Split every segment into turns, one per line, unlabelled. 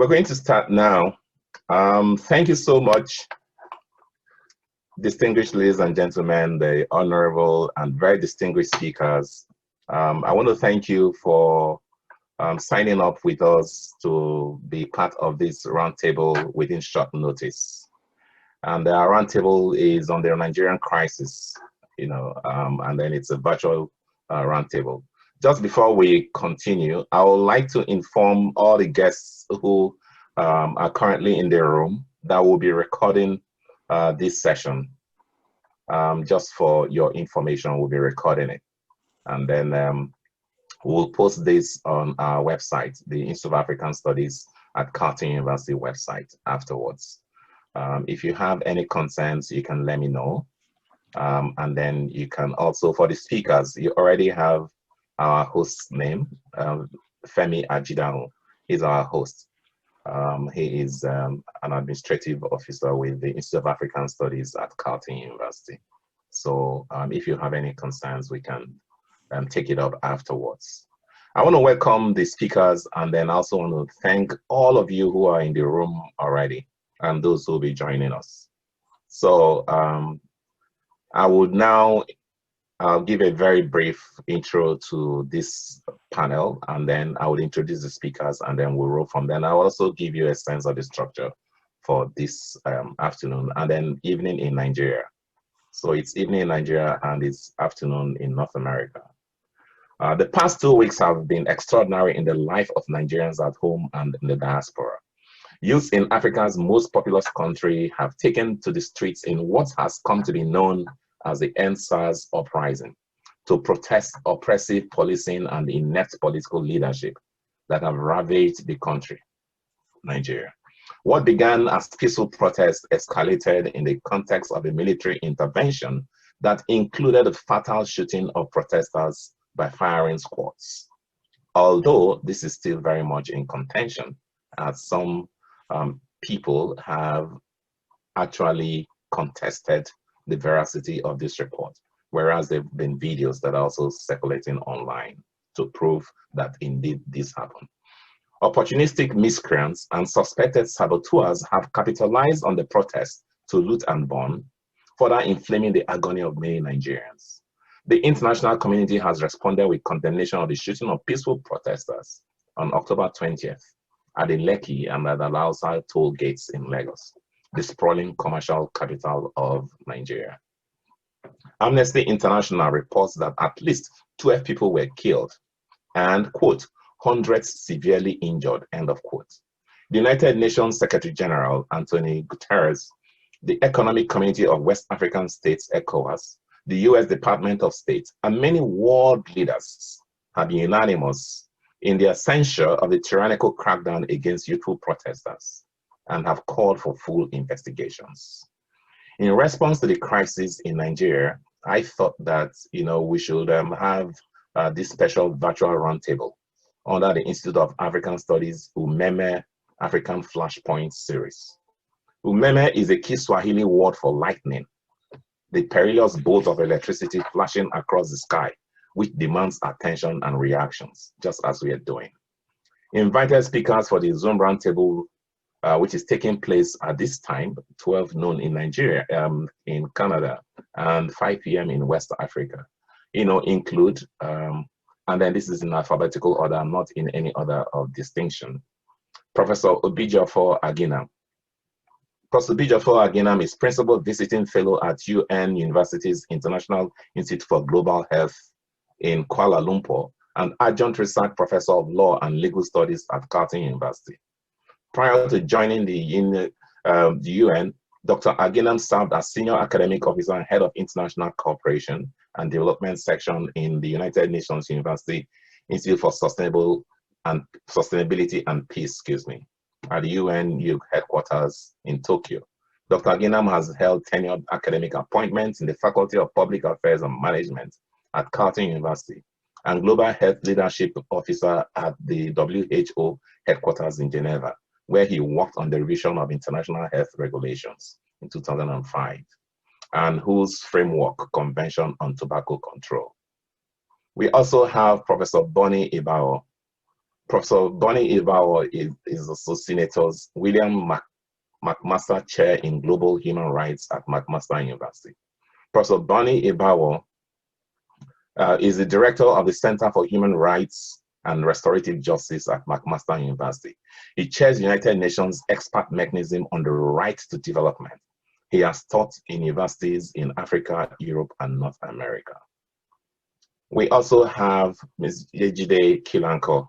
We're going to start now. Thank you so much, distinguished ladies and gentlemen, the honorable and very distinguished speakers. I want to thank you for signing up with us to be part of this roundtable within short notice. And our roundtable is on the Nigerian crisis, and then it's a virtual roundtable. Just before we continue, I would like to inform all the guests who are currently in the room that we'll be recording this session. Just for your information, we'll be recording it. And then we'll post this on our website, the Institute of African Studies at Carleton University website afterwards. If you have any concerns, you can let me know. And then you can also, for the speakers, you already have our host's name, Femi Ajidahu is our host. He is an administrative officer with the Institute of African Studies at Carleton University. So if you have any concerns, we can take it up afterwards. I want to welcome the speakers, and then also want to thank all of you who are in the room already and those who will be joining us. So I would now give a very brief intro to this panel, and then I will introduce the speakers, and then we'll roll from there. I'll also give you a sense of the structure for this afternoon, and then evening in Nigeria. So it's evening in Nigeria, and it's afternoon in North America. The past 2 weeks have been extraordinary in the life of Nigerians at home and in the diaspora. Youth in Africa's most populous country have taken to the streets in what has come to be known as the EndSARS uprising to protest oppressive policing and inept political leadership that have ravaged the country, Nigeria. What began as peaceful protests escalated in the context of a military intervention that included the fatal shooting of protesters by firing squads. Although this is still very much in contention, as some people have actually contested the veracity of this report, whereas there have been videos that are also circulating online to prove that indeed this happened. Opportunistic miscreants and suspected saboteurs have capitalized on the protest to loot and burn, further inflaming the agony of many Nigerians. The international community has responded with condemnation of the shooting of peaceful protesters on October 20th at the Lekki and at the Alausa Toll Gates in Lagos, the sprawling commercial capital of Nigeria. Amnesty International reports that at least 12 people were killed and, quote, hundreds severely injured, end of quote. The United Nations Secretary General, Antonio Guterres, the Economic Community of West African States, ECOWAS, the US Department of State, and many world leaders have been unanimous in their censure of the tyrannical crackdown against youthful protesters and have called for full investigations. In response to the crisis in Nigeria, I thought that we should have this special virtual roundtable under the Institute of African Studies Umeme African Flashpoint series. Umeme is a Kiswahili word for lightning, the perilous bolt of electricity flashing across the sky, which demands attention and reactions, just as we are doing. Invited speakers for the Zoom roundtable, which is taking place at this time, 12 noon in Nigeria, in Canada, and 5 p.m. in West Africa, include, and then this is in alphabetical order, not in any order of distinction, Professor Obijofor Aginam. Professor Obijofor Aginam is Principal Visiting Fellow at UN University's International Institute for Global Health in Kuala Lumpur, and Adjunct Research Professor of Law and Legal Studies at Carleton University. Prior to joining the UN, Dr. Aginam served as Senior Academic Officer and Head of International Cooperation and Development Section in the United Nations University Institute for Sustainability and Peace, at the UN headquarters in Tokyo. Dr. Aginam has held tenured academic appointments in the Faculty of Public Affairs and Management at Carleton University and Global Health Leadership Officer at the WHO headquarters in Geneva, where he worked on the revision of international health regulations in 2005, and whose framework Convention on Tobacco Control. We also have Professor Bonnie Ibao. Professor Bonnie Ibawo is also Senator's William McMaster Chair in Global Human Rights at McMaster University. Professor Bonnie Ibawo is the director of the Center for Human Rights and Restorative Justice at McMaster University. He chairs the United Nations Expert Mechanism on the Right to Development. He has taught in universities in Africa, Europe, and North America. We also have Ms. Yeji Kilanko.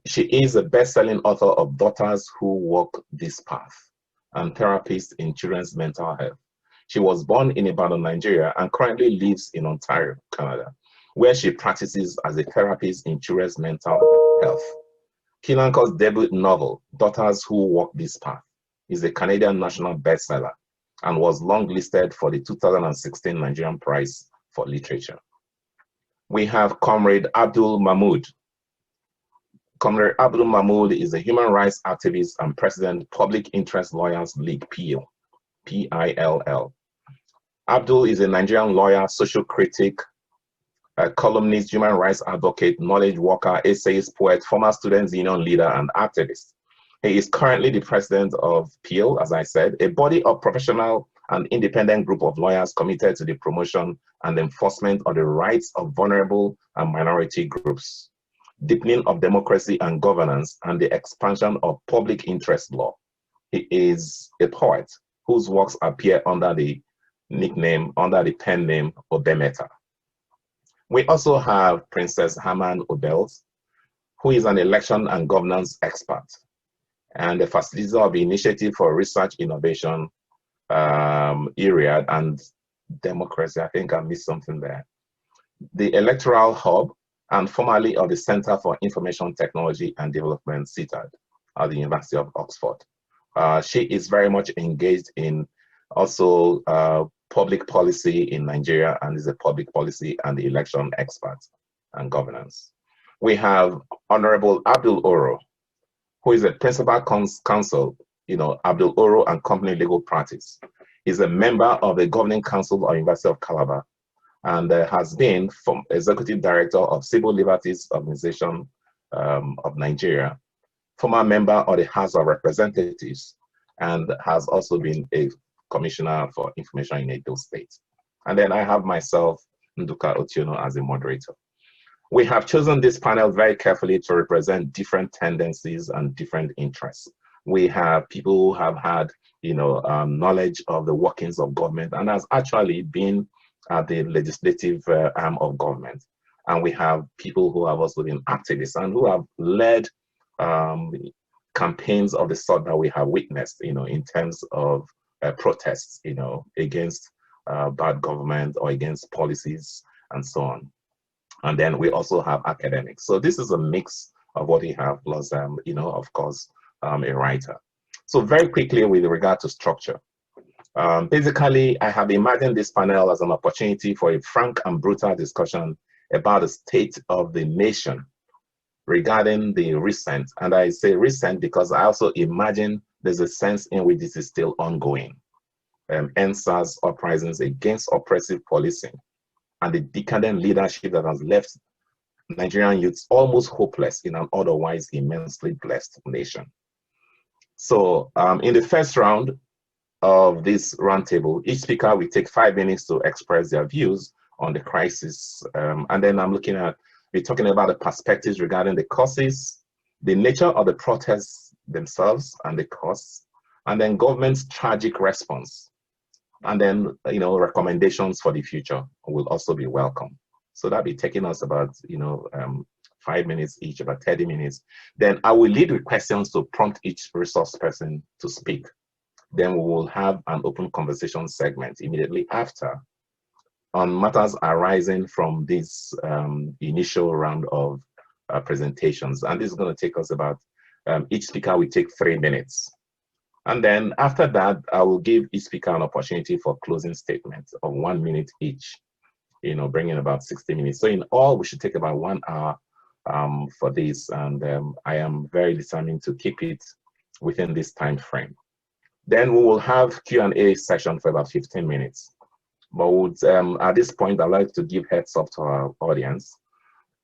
She is a best-selling author of Daughters Who Walk This Path and therapist in children's mental health. She was born in Ibadan, Nigeria, and currently lives in Ontario, Canada, where she practices as a therapist in children's mental health. Kilanko's debut novel, Daughters Who Walk This Path, is a Canadian national bestseller and was longlisted for the 2016 Nigerian Prize for Literature. We have Comrade Abdul Mahmoud. Comrade Abdul Mahmoud is a human rights activist and president, Public Interest Lawyers League, PILL. P-I-L-L. Abdul is a Nigerian lawyer, social critic, a columnist, human rights advocate, knowledge worker, essayist, poet, former students' union leader, and activist. He is currently the president of PILL, as I said, a body of professional and independent group of lawyers committed to the promotion and enforcement of the rights of vulnerable and minority groups, deepening of democracy and governance, and the expansion of public interest law. He is a poet whose works appear under the pen name Obemeta. We also have Princess Herman Odell, who is an election and governance expert and a facilitator of the Initiative for Research Innovation area and democracy. I think I missed something there. The Electoral Hub, and formerly of the Center for Information Technology and Development, CITAD, at the University of Oxford. She is very much engaged in also public policy in Nigeria and is a public policy and election expert and governance. We have Honorable Abdul Oro, who is a principal counsel, Abdul Oro and Company Legal Practice. He's a member of the Governing Council of University of Calabar and has been Executive Director of Civil Liberties Organization of Nigeria, former member of the House of Representatives, and has also been a Commissioner for Information in Edo State. And then I have myself, Nduka Otiono, as a moderator. We have chosen this panel very carefully to represent different tendencies and different interests. We have people who have had, knowledge of the workings of government and has actually been at the legislative arm of government. And we have people who have also been activists and who have led campaigns of the sort that we have witnessed, in terms of protests, against bad government or against policies and so on. And then we also have academics. So this is a mix of what we have, plus, of course, a writer. So very quickly with regard to structure. Basically, I have imagined this panel as an opportunity for a frank and brutal discussion about the state of the nation regarding the recent, and I say recent because I also imagine there's a sense in which this is still ongoing. NSAS uprisings against oppressive policing and the decadent leadership that has left Nigerian youths almost hopeless in an otherwise immensely blessed nation. So in the first round of this roundtable, each speaker will take 5 minutes to express their views on the crisis. And then we're talking about the perspectives regarding the causes, the nature of the protests themselves and the costs, and then government's tragic response. And then, recommendations for the future will also be welcome. So that'll be taking us about, 5 minutes each, about 30 minutes. Then I will lead with questions to prompt each resource person to speak. Then we will have an open conversation segment immediately after on matters arising from this initial round of presentations. And this is going to take us about, each speaker will take 3 minutes. And then after that, I will give each speaker an opportunity for closing statements of 1 minute each, bringing about 60 minutes. So in all, we should take about 1 hour for this. And I am very determined to keep it within this time frame. Then we will have Q&A session for about 15 minutes. But at this point, I'd like to give heads up to our audience.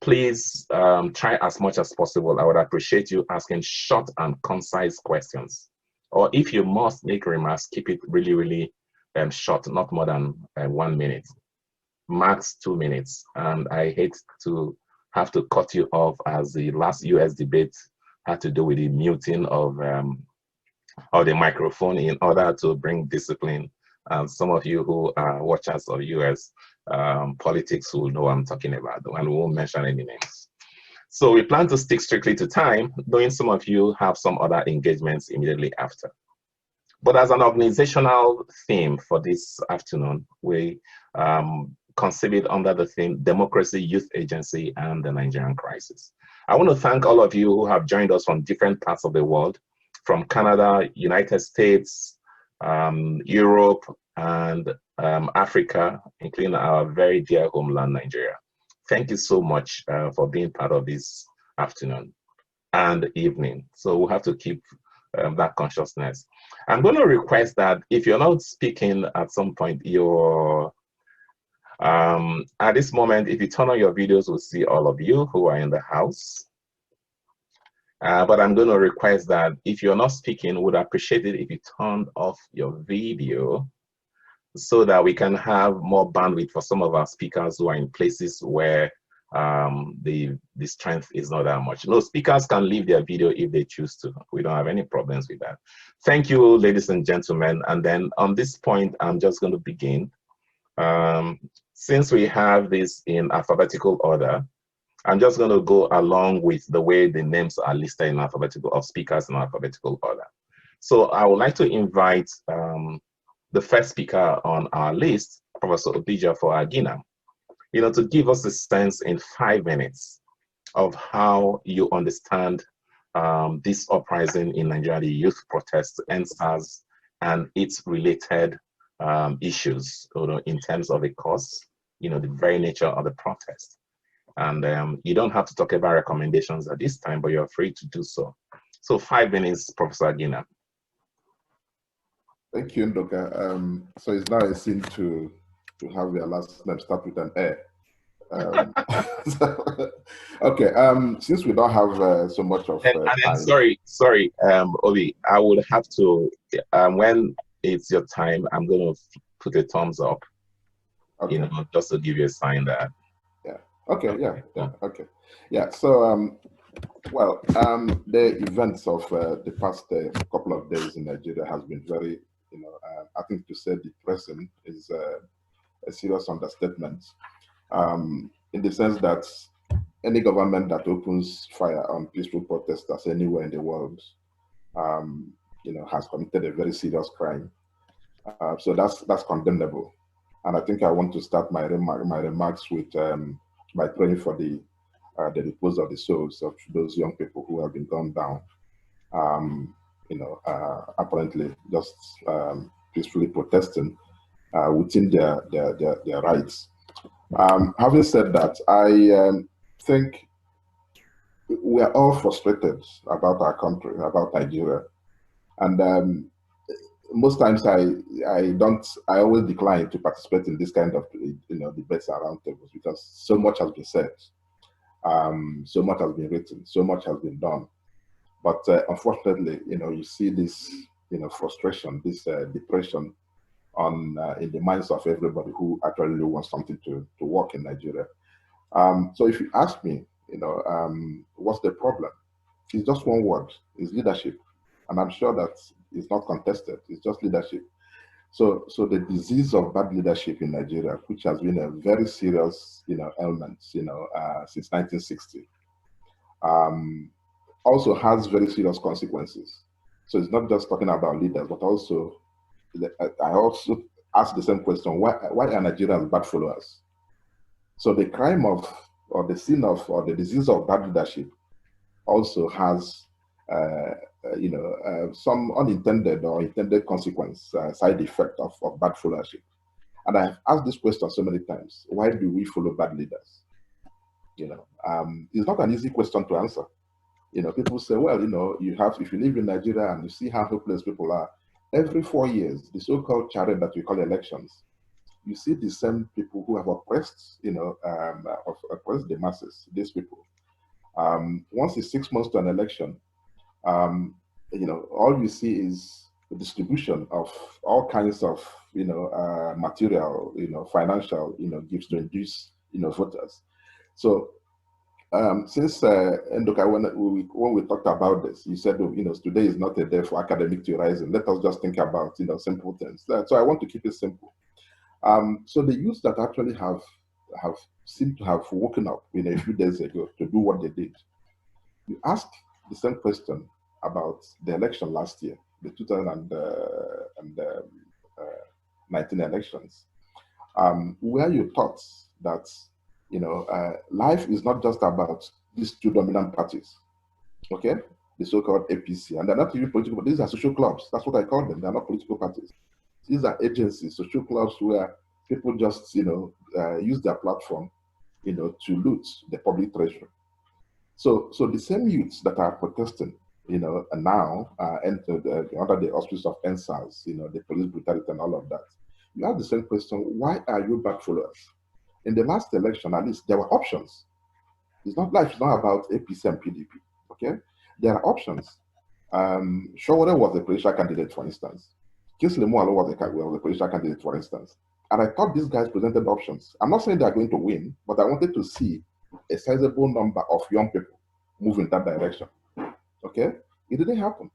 Please try as much as possible. I would appreciate you asking short and concise questions. Or if you must make remarks, keep it really, really short, not more than 1 minute, max 2 minutes. And I hate to have to cut you off, as the last US debate had to do with the muting of the microphone in order to bring discipline. Some of you who are watchers of US politics will know what I'm talking about, and we won't mention any names. So we plan to stick strictly to time, knowing some of you have some other engagements immediately after. But as an organizational theme for this afternoon, we conceive it under the theme Democracy, Youth Agency, and the Nigerian Crisis. I want to thank all of you who have joined us from different parts of the world, from Canada, United States, Europe, and Africa, including our very dear homeland, Nigeria. Thank you so much for being part of this afternoon and evening. So we'll have to keep that consciousness. I'm going to request that if you're not speaking at some point, you're at this moment, if you turn on your videos, we'll see all of you who are in the house. But I'm going to request that if you're not speaking, would appreciate it if you turned off your video so that we can have more bandwidth for some of our speakers who are in places where the strength is not that much. No, speakers can leave their video if they choose to. We don't have any problems with that. Thank you, ladies and gentlemen. And then on this point, I'm just going to begin. Since we have this in alphabetical order, I'm just going to go along with the way the names are listed in alphabetical, of speakers in alphabetical order. So I would like to invite the first speaker on our list, Professor Odell for Agina, to give us a sense in 5 minutes of how you understand this uprising in Nigeria, the youth protests, NSAS, and its related issues, in terms of the cause, the very nature of the protest. And you don't have to talk about recommendations at this time, but you're free to do so. So 5 minutes, Professor Agina.
Thank you, Ndoka. So it's now a scene to have your last name start with an A. Okay. Since we don't have so much of time.
Sorry, Obi. I would have to when it's your time, I'm going to put a thumbs up. Okay. Just to give you a sign that.
Yeah. Okay. Yeah. Okay. Yeah. So the events of the past couple of days in Nigeria has been very, I think to say depressing is a serious understatement. In the sense that any government that opens fire on peaceful protesters anywhere in the world, has committed a very serious crime. So that's condemnable. And I think I want to start my remarks with by praying for the repose of the souls of those young people who have been gunned down. Apparently just peacefully protesting within their rights. Having said that, I think we are all frustrated about our country, about Nigeria, and most times I always decline to participate in this kind of debates around tables because so much has been said, so much has been written, so much has been done, but unfortunately, you see this frustration, this depression in the minds of everybody who actually wants something to work in Nigeria. So if you ask me, what's the problem? It's just one word: it's leadership, and I'm sure that it's not contested. It's just leadership. So the disease of bad leadership in Nigeria, which has been a very serious ailment, since 1960, also has very serious consequences. So it's not just talking about leaders, but also I also ask the same question: why are Nigerians bad followers? So the crime of, or the sin of, or the disease of bad leadership also has, some unintended or intended consequence, side effect of bad followership. And I've asked this question so many times: why do we follow bad leaders? It's not an easy question to answer. People say, well, if you live in Nigeria and you see how hopeless people are, every 4 years, the so-called charade that we call elections, you see the same people who have oppressed, oppressed the masses, these people. Once it's 6 months to an election, all you see is the distribution of all kinds of, material, financial, gifts to induce, voters. So since Nduka, when we talked about this, you said, today is not a day for academic theorizing. Let us just think about, simple things. So I want to keep it simple. So the youth that actually have seemed to have woken up, a few days ago to do what they did. You ask the same question about the election last year, the 2019 elections, where you thought that life is not just about these two dominant parties, okay? The so-called APC, and they're not even political, but these are social clubs. That's what I call them. They're not political parties. These are agencies, social clubs where people just, use their platform, to loot the public treasury. So the same youths that are protesting, and now under the auspices of NSAS, the police brutality and all of that. You have the same question: why are you bad followers? In the last election, at least, there were options. It's not about APC and PDP, okay? There are options. Showore was a presidential candidate, for instance. Kingsley Moghalu was a presidential candidate, for instance. And I thought these guys presented options. I'm not saying they're going to win, but I wanted to see a sizable number of young people move in that direction, okay? It didn't happen.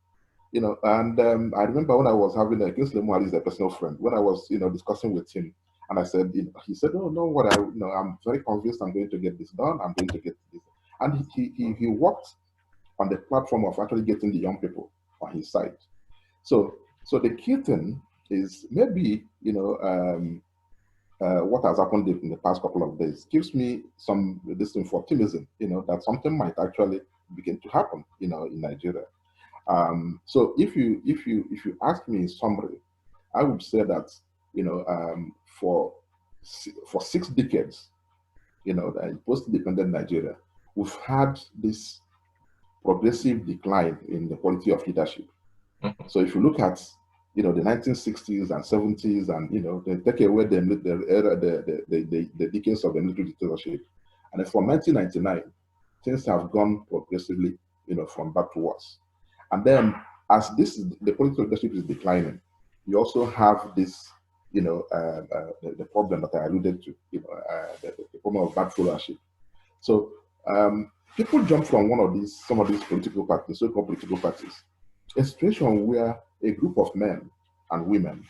And I remember when I was having Kingsley Moghalu is a personal friend, when I was, discussing with him, and I said, he said, "Oh no, what I'm very convinced I'm going to get this done. I'm going to get this." And he worked on the platform of actually getting the young people on his side. So the key thing is maybe what has happened in the past couple of days gives me some reason for optimism. That something might actually begin to happen. In Nigeria. So if you ask me in summary, I would say that for 6 decades, in post-independent Nigeria, we've had this progressive decline in the quality of leadership. So if you look at the 1960s and 70s, and they take away the decades of the military dictatorship, and then from 1999, things have gone progressively, from bad to worse. And then as the political leadership is declining, you also have this, the problem that I alluded to, the problem of bad followership. So people jump from some of these political parties, so-called political parties, a situation where a group of men and women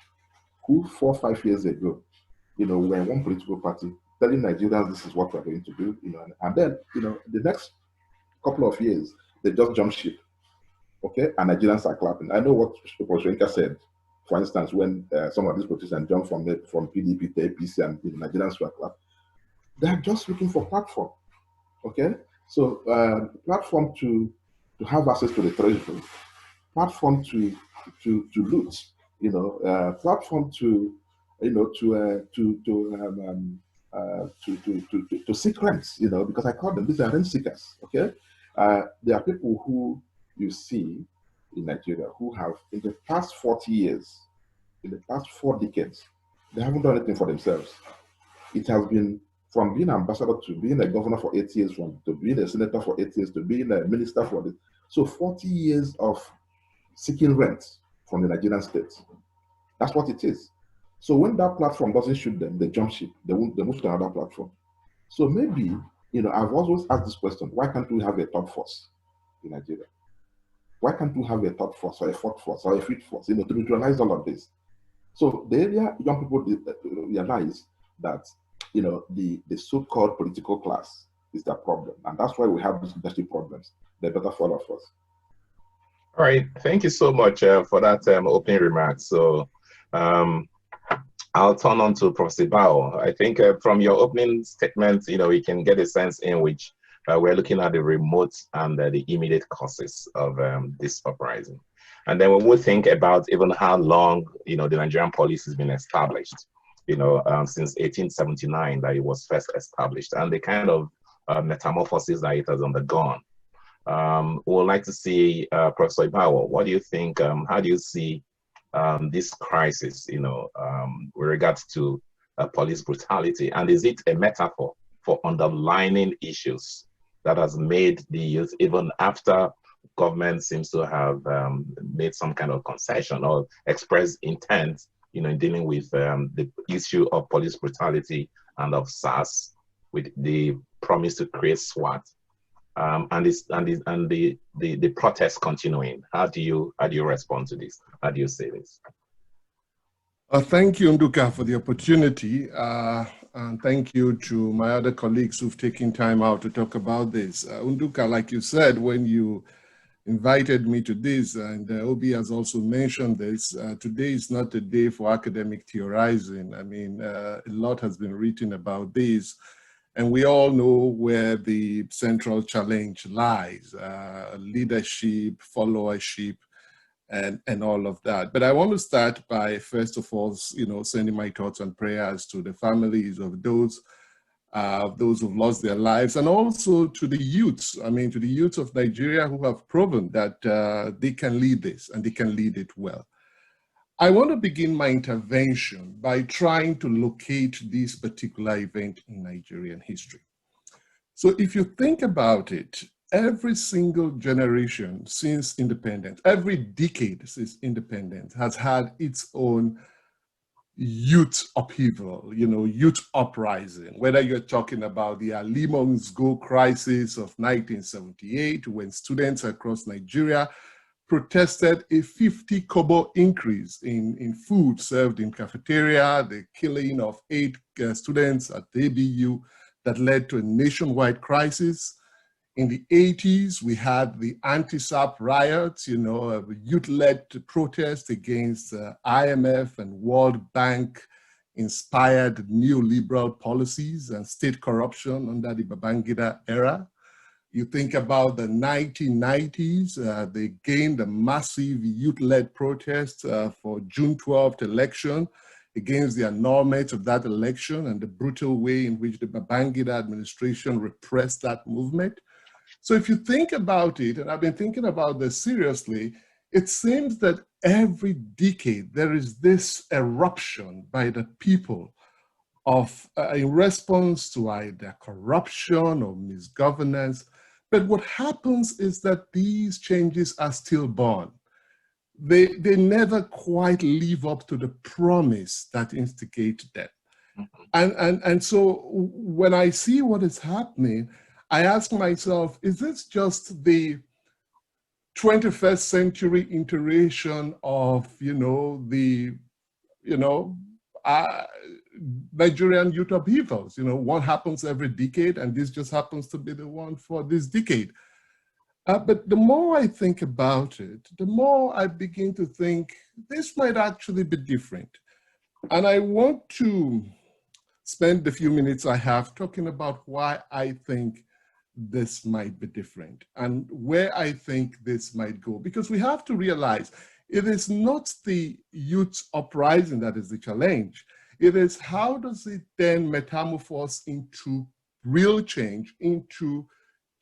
who 4 or 5 years ago, were in one political party, telling Nigerians this is what we're going to do, and then, the next couple of years, they just jump ship, okay, and Nigerians are clapping. I know what Opportunistic said, for instance, when some of these politicians jumped from PDP to APC and Nigerians were clapping. They're just looking for platform, okay? So platform to have access to the treasury, platform to loot, platform to seek rents, because I call them, these are rent seekers, okay? There are people who you see in Nigeria who have, in the past 40 years, in the past 4 decades, they haven't done anything for themselves. It has been from being ambassador to being a governor for 8 years, to being a senator for 8 years, to being a minister for this. So 40 years of seeking rent from the Nigerian state. That's what it is. So when that platform doesn't shoot them, they jump ship. They move to another platform. So maybe, I've always asked this question: why can't we have a third force in Nigeria? Why can't we have a third force or a fourth force or a fifth force, to neutralize all of this? So the area young people realize that, the so-called political class is the problem, and that's why we have these leadership problems. They better follow us.
All right, thank you so much for that opening remarks. So I'll turn on to Professor Bao. I think from your opening statement, we can get a sense in which we're looking at the remote and the immediate causes of this uprising. And then when we think about even how long, the Nigerian police has been established, since 1879 that it was first established, and the kind of metamorphosis that it has undergone. We would like to see Professor Ibawo. What do you think? How do you see this crisis, with regards to police brutality? And is it a metaphor for underlining issues that has made the youth, even after government seems to have made some kind of concession or expressed intent, in dealing with the issue of police brutality and of SARS, with the promise to create SWAT, and the protests continuing? How do you respond to this? How do you say this?
Thank you, Nduka, for the opportunity, and thank you to my other colleagues who've taken time out to talk about this. Nduka, like you said, when you invited me to this, and Obi has also mentioned this, today is not a day for academic theorizing. I mean, a lot has been written about this, and we all know where the central challenge lies: leadership, followership, and all of that. But I want to start by, first of all, sending my thoughts and prayers to the families of those who've lost their lives, and also to the youths. I mean, to the youths of Nigeria who have proven that they can lead this, and they can lead it well. I want to begin my intervention by trying to locate this particular event in Nigerian history. So if you think about it, every single generation since independence, every decade since independence has had its own youth upheaval, youth uprising, whether you're talking about the Alimon's Go crisis of 1978, when students across Nigeria protested a 50 kobo increase in food served in cafeteria, the killing of 8 students at the ABU that led to a nationwide crisis. In the 80s, we had the anti-SAP riots, a youth-led protest against IMF and World Bank-inspired neoliberal policies and state corruption under the Babangida era. You think about the 1990s, they gained a massive youth-led protest for June 12th election against the annulment of that election and the brutal way in which the Babangida administration repressed that movement. So if you think about it, and I've been thinking about this seriously, it seems that every decade there is this eruption by the people of in response to either corruption or misgovernance. But what happens is that these changes are still born. They never quite live up to the promise that instigated them. And so when I see what is happening, I ask myself, is this just the 21st century iteration of, Nigerian youth upheavals? One happens every decade, and this just happens to be the one for this decade. But the more I think about it, the more I begin to think this might actually be different. And I want to spend the few minutes I have talking about why I think this might be different and where I think this might go. Because we have to realize it is not the youth uprising that is the challenge. It is how does it then metamorphose into real change, into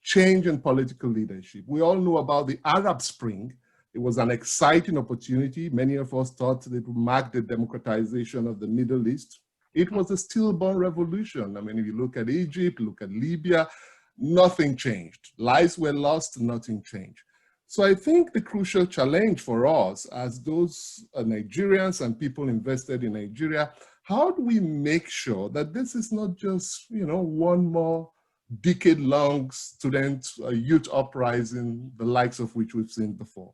change in political leadership. We all know about the Arab Spring. It was an exciting opportunity. Many of us thought it would mark the democratization of the Middle East. It was a stillborn revolution. I mean, if you look at Egypt, look at Libya, nothing changed. Lives were lost, nothing changed. So I think the crucial challenge for us as those Nigerians and people invested in Nigeria, how do we make sure that this is not just, one more decade-long student youth uprising, the likes of which we've seen before?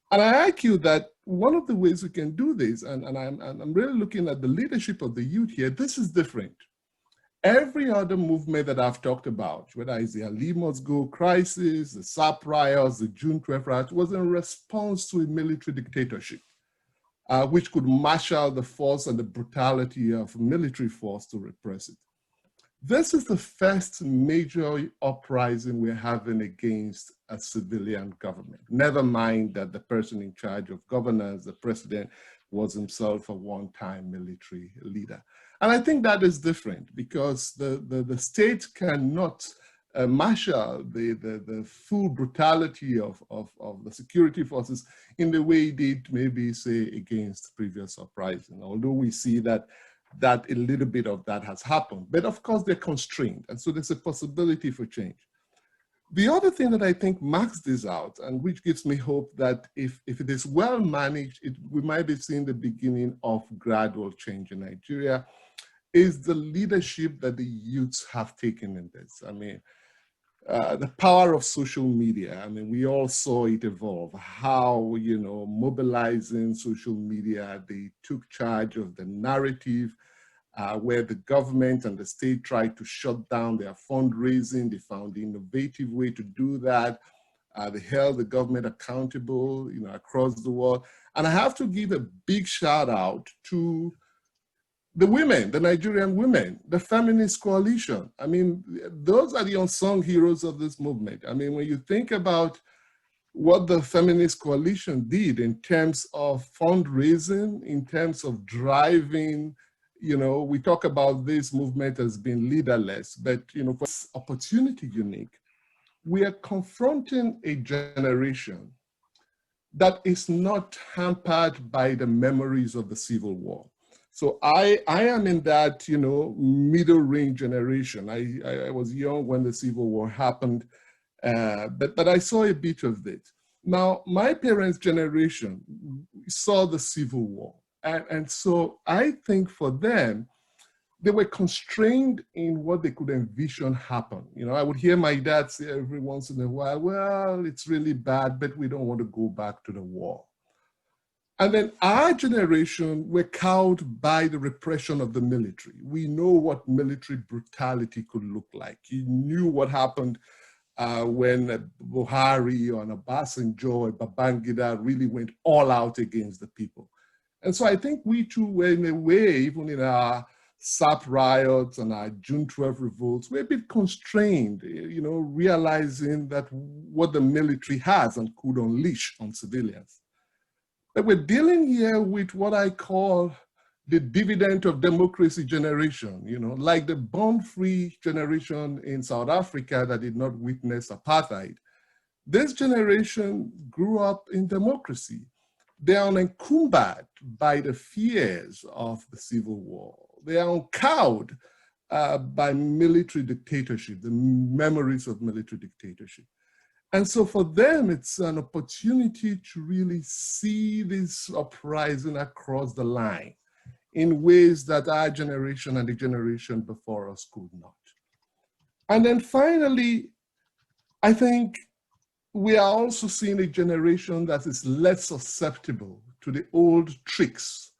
And I argue that one of the ways we can do this, and I'm really looking at the leadership of the youth here, this is different. Every other movement that I've talked about, whether it's the Alimos Go crisis, the SAP riots, the June 12th riots, was in response to a military dictatorship, which could marshal the force and the brutality of military force to repress it. This is the first major uprising we're having against a civilian government. Never mind that the person in charge of governance, the president, was himself a one-time military leader. And I think that is different because the state cannot marshal the full brutality of the security forces in the way it did maybe say against previous uprising. Although we see that that a little bit of that has happened. But of course, they're constrained. And so there's a possibility for change. The other thing that I think marks this out, and which gives me hope that if it is well managed, we might be seeing the beginning of gradual change in Nigeria, is the leadership that the youths have taken in this. I mean, the power of social media. I mean, we all saw it evolve, how, you know, mobilizing social media, they took charge of the narrative, where the government and the state tried to shut down their fundraising. They found the innovative way to do that. They held the government accountable, you know, across the world. And I have to give a big shout out to the women, the Nigerian women, the feminist coalition. I mean, those are the unsung heroes of this movement. I mean, when you think about what the feminist coalition did in terms of fundraising, in terms of driving, you know, we talk about this movement as being leaderless, but, you know, for opportunity unique, we are confronting a generation that is not hampered by the memories of the Civil War. So I am in that, you know, middle range generation. I was young when the Civil War happened, but I saw a bit of it. Now, my parents' generation saw the Civil War. And so I think for them, they were constrained in what they could envision happen. You know, I would hear my dad say every once in a while, well, it's really bad, but we don't want to go back to the war. And then our generation were cowed by the repression of the military. We know what military brutality could look like. You knew what happened when Buhari or Obasanjo or Babangida really went all out against the people. And so I think we too were, in a way, even in our SAP riots and our June 12 revolts, we're a bit constrained, you know, realizing that what the military has and could unleash on civilians. But we're dealing here with what I call the dividend of democracy generation, you know, like the born-free generation in South Africa that did not witness apartheid. This generation grew up in democracy. They are unencumbered by the fears of the Civil War. They are uncowed by military dictatorship, the memories of military dictatorship. And so for them, it's an opportunity to really see this uprising across the line in ways that our generation and the generation before us could not. And then finally, I think we are also seeing a generation that is less susceptible to the old tricks,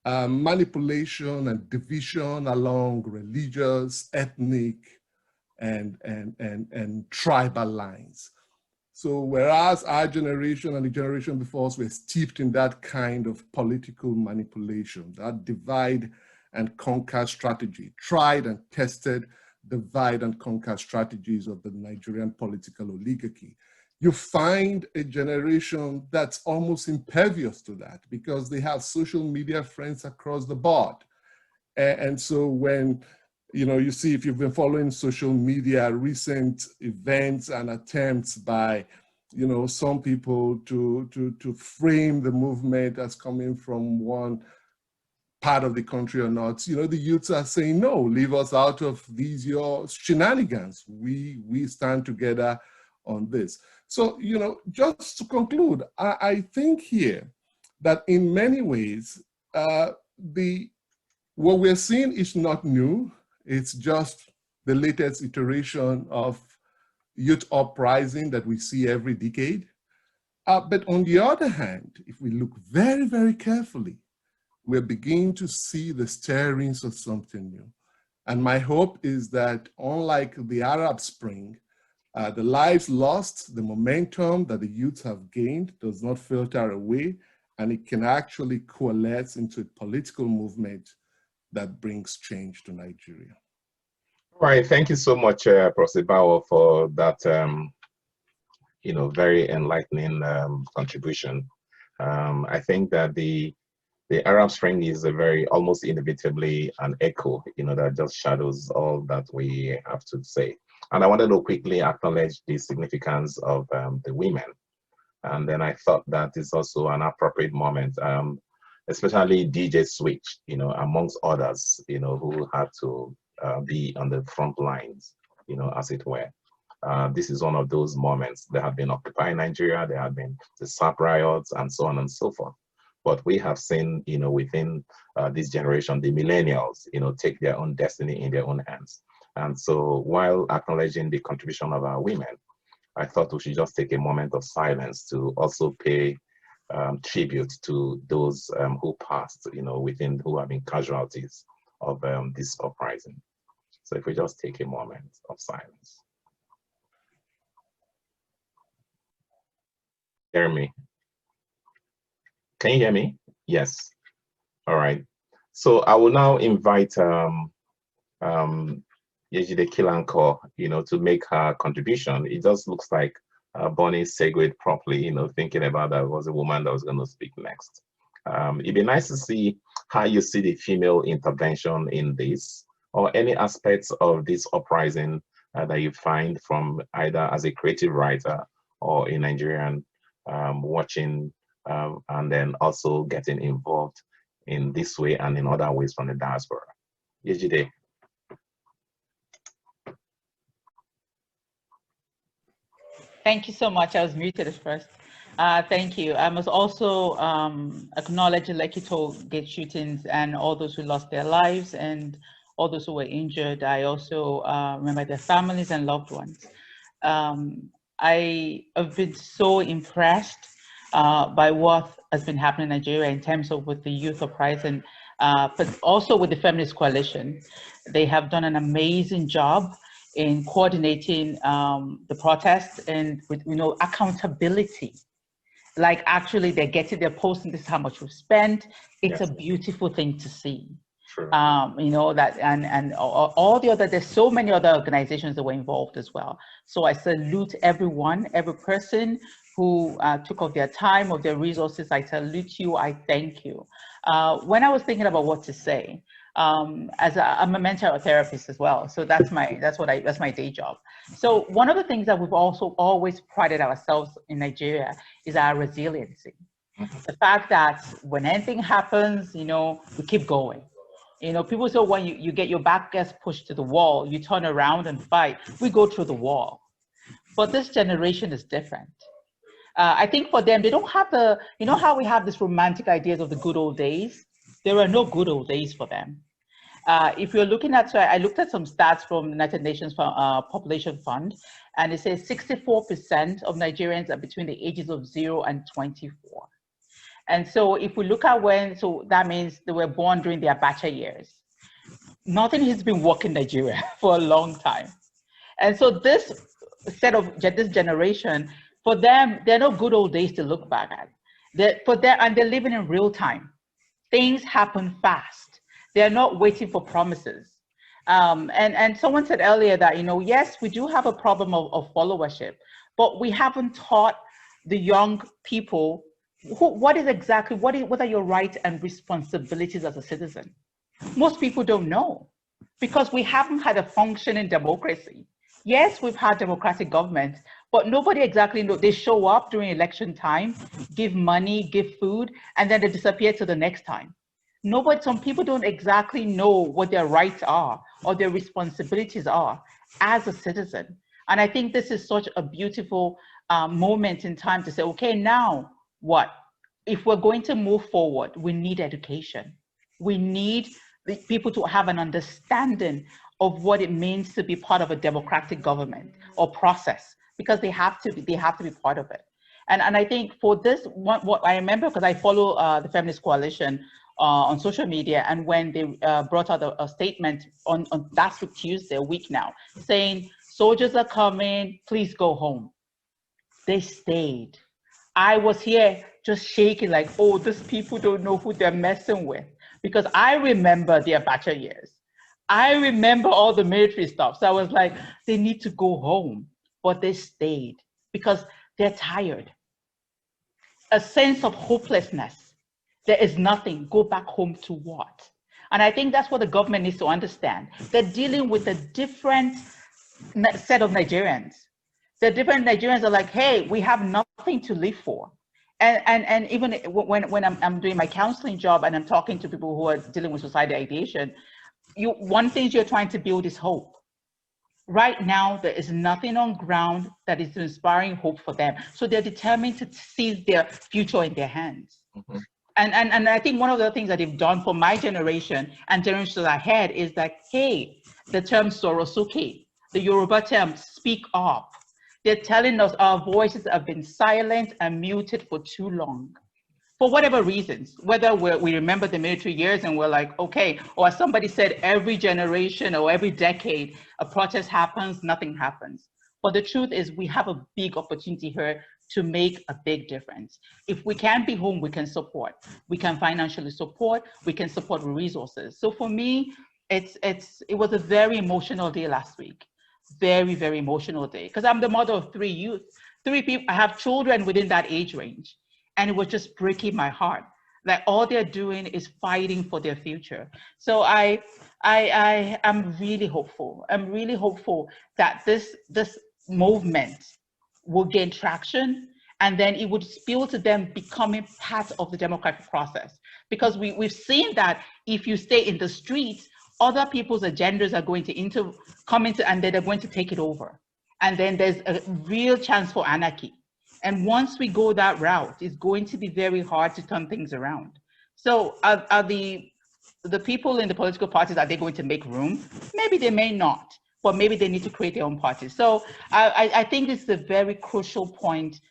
manipulation and division along religious, ethnic, and tribal lines. So whereas our generation and the generation before us were steeped in that kind of political manipulation, that divide and conquer strategy, tried and tested divide and conquer strategies of the Nigerian political oligarchy, you find a generation that's almost impervious to that because they have social media friends across the board. And so when, you know, you see, if you've been following social media, recent events and attempts by, you know, some people to frame the movement as coming from one part of the country or not, you know, the youths are saying, no, leave us out of these, your shenanigans. We stand together on this. So, you know, just to conclude, I think here that in many ways, what we're seeing is not new. It's just the latest iteration of youth uprising that we see every decade. But on the other hand, if we look very, very carefully, we're beginning to see the stirrings of something new. And my hope is that unlike the Arab Spring, the lives lost, the momentum that the youth have gained does not filter away, and it can actually coalesce into a political movement that brings change to Nigeria.
All right, thank you so much, Professor Bauer, for that, you know, very enlightening contribution. I think that the Arab Spring is a very, almost inevitably an echo, you know, that just shadows all that we have to say. And I wanted to quickly acknowledge the significance of the women. And then I thought that is also an appropriate moment. especially DJ Switch, you know, amongst others, you know, who had to be on the front lines, you know, as it were. This is one of those moments. There have been Occupy Nigeria, there have been the SAP riots, and so on and so forth. But we have seen, you know, within this generation, the millennials, you know, take their own destiny in their own hands. And so while acknowledging the contribution of our women, I thought we should just take a moment of silence to also pay tribute to those who passed, you know, who have been casualties of this uprising. So if we just take a moment of silence. Hear me? Can you hear me? Yes. All right. So I will now invite Yeji Kilanko, you know, to make her contribution. It just looks like Bonnie segued properly, you know, thinking about that was a woman that was going to speak next. It'd be nice to see how you see the female intervention in this, or any aspects of this uprising that you find from either as a creative writer or a Nigerian watching and then also getting involved in this way and in other ways from the diaspora. Yeji.
Thank you so much. I was muted at first. Thank you. I must also acknowledge the Lekki Toll Gates shootings and all those who lost their lives and all those who were injured. I also remember their families and loved ones. I have been so impressed by what has been happening in Nigeria in terms of with the youth uprising, but also with the feminist coalition. They have done an amazing job in coordinating the protests and with, you know, accountability. Like actually they're getting, they're posting, this is how much we've spent. It's a beautiful thing to see.
Sure.
You know, that and all the other, there's so many other organizations that were involved as well. So I salute everyone, every person who took of their time, of their resources. I salute you, I thank you. When I was thinking about what to say, I'm a mental therapist as well. So that's my day job. So one of the things that we've also always prided ourselves in Nigeria is our resiliency. The fact that when anything happens, you know, we keep going. You know, people say when you get your back gets pushed to the wall, you turn around and fight. We go through the wall. But this generation is different. I think for them, they don't have the, you know how we have this romantic ideas of the good old days? There are no good old days for them. If you're looking at, so I looked at some stats from the United Nations Population Fund, and it says 64% of Nigerians are between the ages of 0 and 24. And so if we look at when, so that means they were born during their Abacha years. Nothing has been working in Nigeria for a long time. And so this set of, this generation, for them, there are no good old days to look back at. And they're living in real time. Things happen fast. They're not waiting for promises. And someone said earlier that, you know, yes, we do have a problem of followership, but we haven't taught the young people what are your rights and responsibilities as a citizen. Most people don't know because we haven't had a functioning democracy. Yes, we've had democratic government, but nobody exactly knows. They show up during election time, give money, give food, and then they disappear to the next time. Some people don't exactly know what their rights are or their responsibilities are as a citizen. And I think this is such a beautiful moment in time to say, okay, now what? If we're going to move forward, we need education. We need the people to have an understanding of what it means to be part of a democratic government or process, because they have to be part of it. And I think for this, what I remember, because I follow the Feminist Coalition on social media, and when they brought out a statement on last week Tuesday, a week now, saying soldiers are coming, please go home. They stayed. I was here just shaking like, oh, these people don't know who they're messing with, because I remember the Abacha years. I remember all the military stuff. So I was like, they need to go home, but they stayed because they're tired. A sense of hopelessness. There is nothing. Go back home to what? And I think that's what the government needs to understand. They're dealing with a different set of Nigerians. The different Nigerians are like, hey, we have nothing to live for. And even when I'm doing my counseling job and I'm talking to people who are dealing with suicidal ideation, one thing you're trying to build is hope. Right now, there is nothing on ground that is inspiring hope for them. So they're determined to seize their future in their hands.
Mm-hmm.
And I think one of the things that they've done for my generation and generations ahead is that, hey, the term sorosuke, the Yoruba term speak up. They're telling us our voices have been silent and muted for too long. For whatever reasons, whether we remember the military years and we're like, okay, or as somebody said, every generation or every decade, a protest happens, nothing happens. But the truth is we have a big opportunity here to make a big difference. If we can't be home, we can support. We can financially support, we can support with resources. So for me, it was a very emotional day last week. Very, very emotional day. Because I'm the mother of 3 youth, 3 people, I have children within that age range. And it was just breaking my heart. Like all they're doing is fighting for their future. So I am really hopeful. I'm really hopeful that this movement will gain traction, and then it would spill to them becoming part of the democratic process. Because we've seen that if you stay in the streets, other people's agendas are going to come into, and they're going to take it over. And then there's a real chance for anarchy. And once we go that route, it's going to be very hard to turn things around. So are the people in the political parties, are they going to make room? Maybe they may not, but maybe they need to create their own parties. So I think this is a very crucial point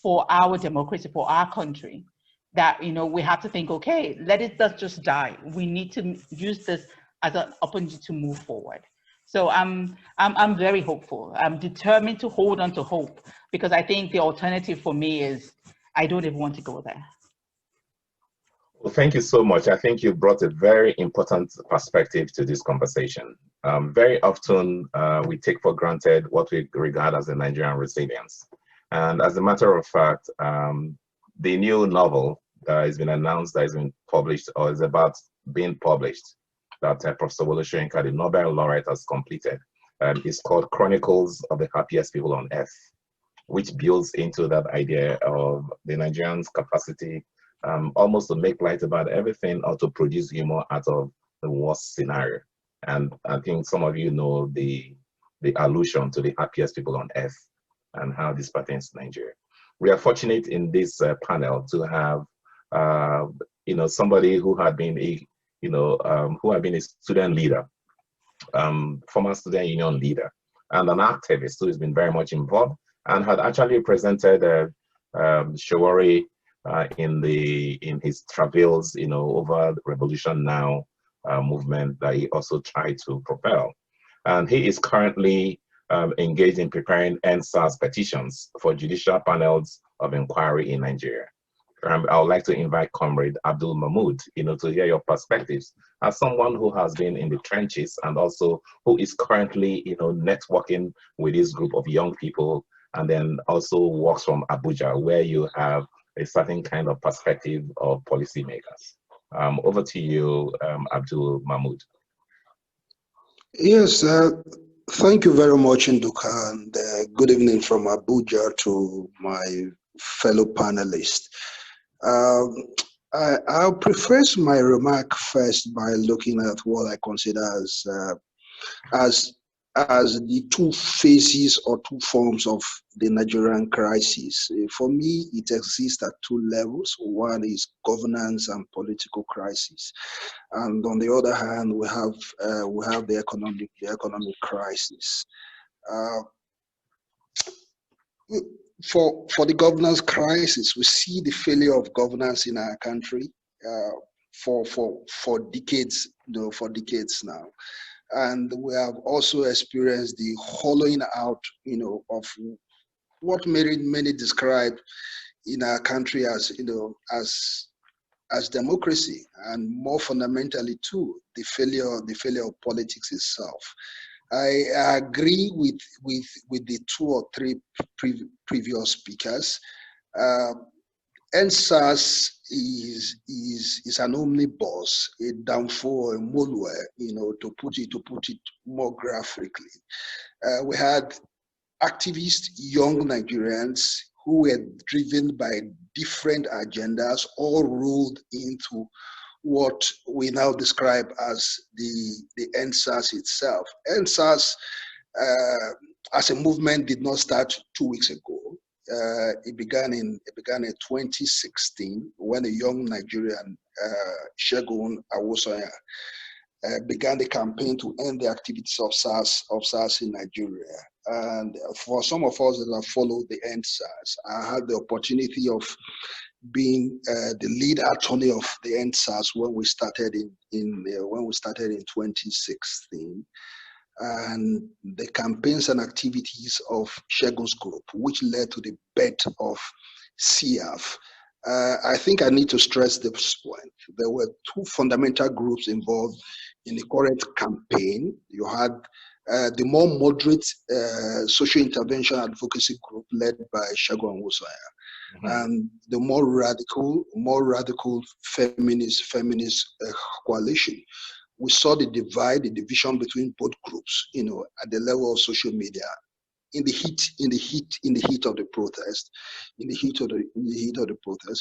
for our democracy, for our country, that we have to think, okay, let it not just die. We need to use this as an opportunity to move forward. So I'm very hopeful. I'm determined to hold on to hope, because I think the alternative for me is I don't even want to go there.
Well, thank you so much. I think you brought a very important perspective to this conversation. Very often we take for granted what we regard as the Nigerian resilience. And as a matter of fact, the new novel that has been announced, that has been published or is about being published, that Professor Wole Soyinka, the Nobel laureate, has completed, is called Chronicles of the Happiest People on Earth, which builds into that idea of the Nigerians' capacity almost to make light about everything or to produce humor out of the worst scenario. And I think some of you know the allusion to the happiest people on earth and how this pertains to Nigeria. We are fortunate in this panel to have somebody who had been a student leader, former student union leader, and an activist who has been very much involved and had actually presented Shawari in his travels, over the Revolution Now movement that he also tried to propel. And he is currently engaged in preparing NSAS petitions for judicial panels of inquiry in Nigeria. I would like to invite Comrade Abdul Mahmood, to hear your perspectives as someone who has been in the trenches and also who is currently, networking with this group of young people, and then also works from Abuja, where you have a certain kind of perspective of policymakers. Over to you, Abdul Mahmood.
Yes, thank you very much, Nduka, and good evening from Abuja to my fellow panelists. I'll preface my remark first by looking at what I consider as the two phases or two forms of the Nigerian crisis. For me, it exists at two levels. One is governance and political crisis, and on the other hand, we have the economic crisis. For the governance crisis, we see the failure of governance in our country for decades, for decades now. And we have also experienced the hollowing out, of what many describe in our country as, as democracy, and more fundamentally too, the failure of politics itself. I agree with the two or three previous speakers. NSAS is an omnibus, a downfall, a malware, to put it more graphically. We had activist young Nigerians who were driven by different agendas, all rolled into what we now describe as the EndSARS itself. EndSARS as a movement did not start 2 weeks ago. It began in 2016 when a young Nigerian, Segun Awosanya, began the campaign to end the activities of SARS in Nigeria. And for some of us that have followed the EndSARS, I had the opportunity of being the lead attorney of the EndSARS when we started in 2016. And the campaigns and activities of Segun's group, which led to the birth of CF. I think I need to stress this point. There were two fundamental groups involved in the current campaign. You had the more moderate social intervention advocacy group led by Segun Awosanya, and the more radical feminist coalition. We saw the division between both groups, at the level of social media, in the heat of the protest.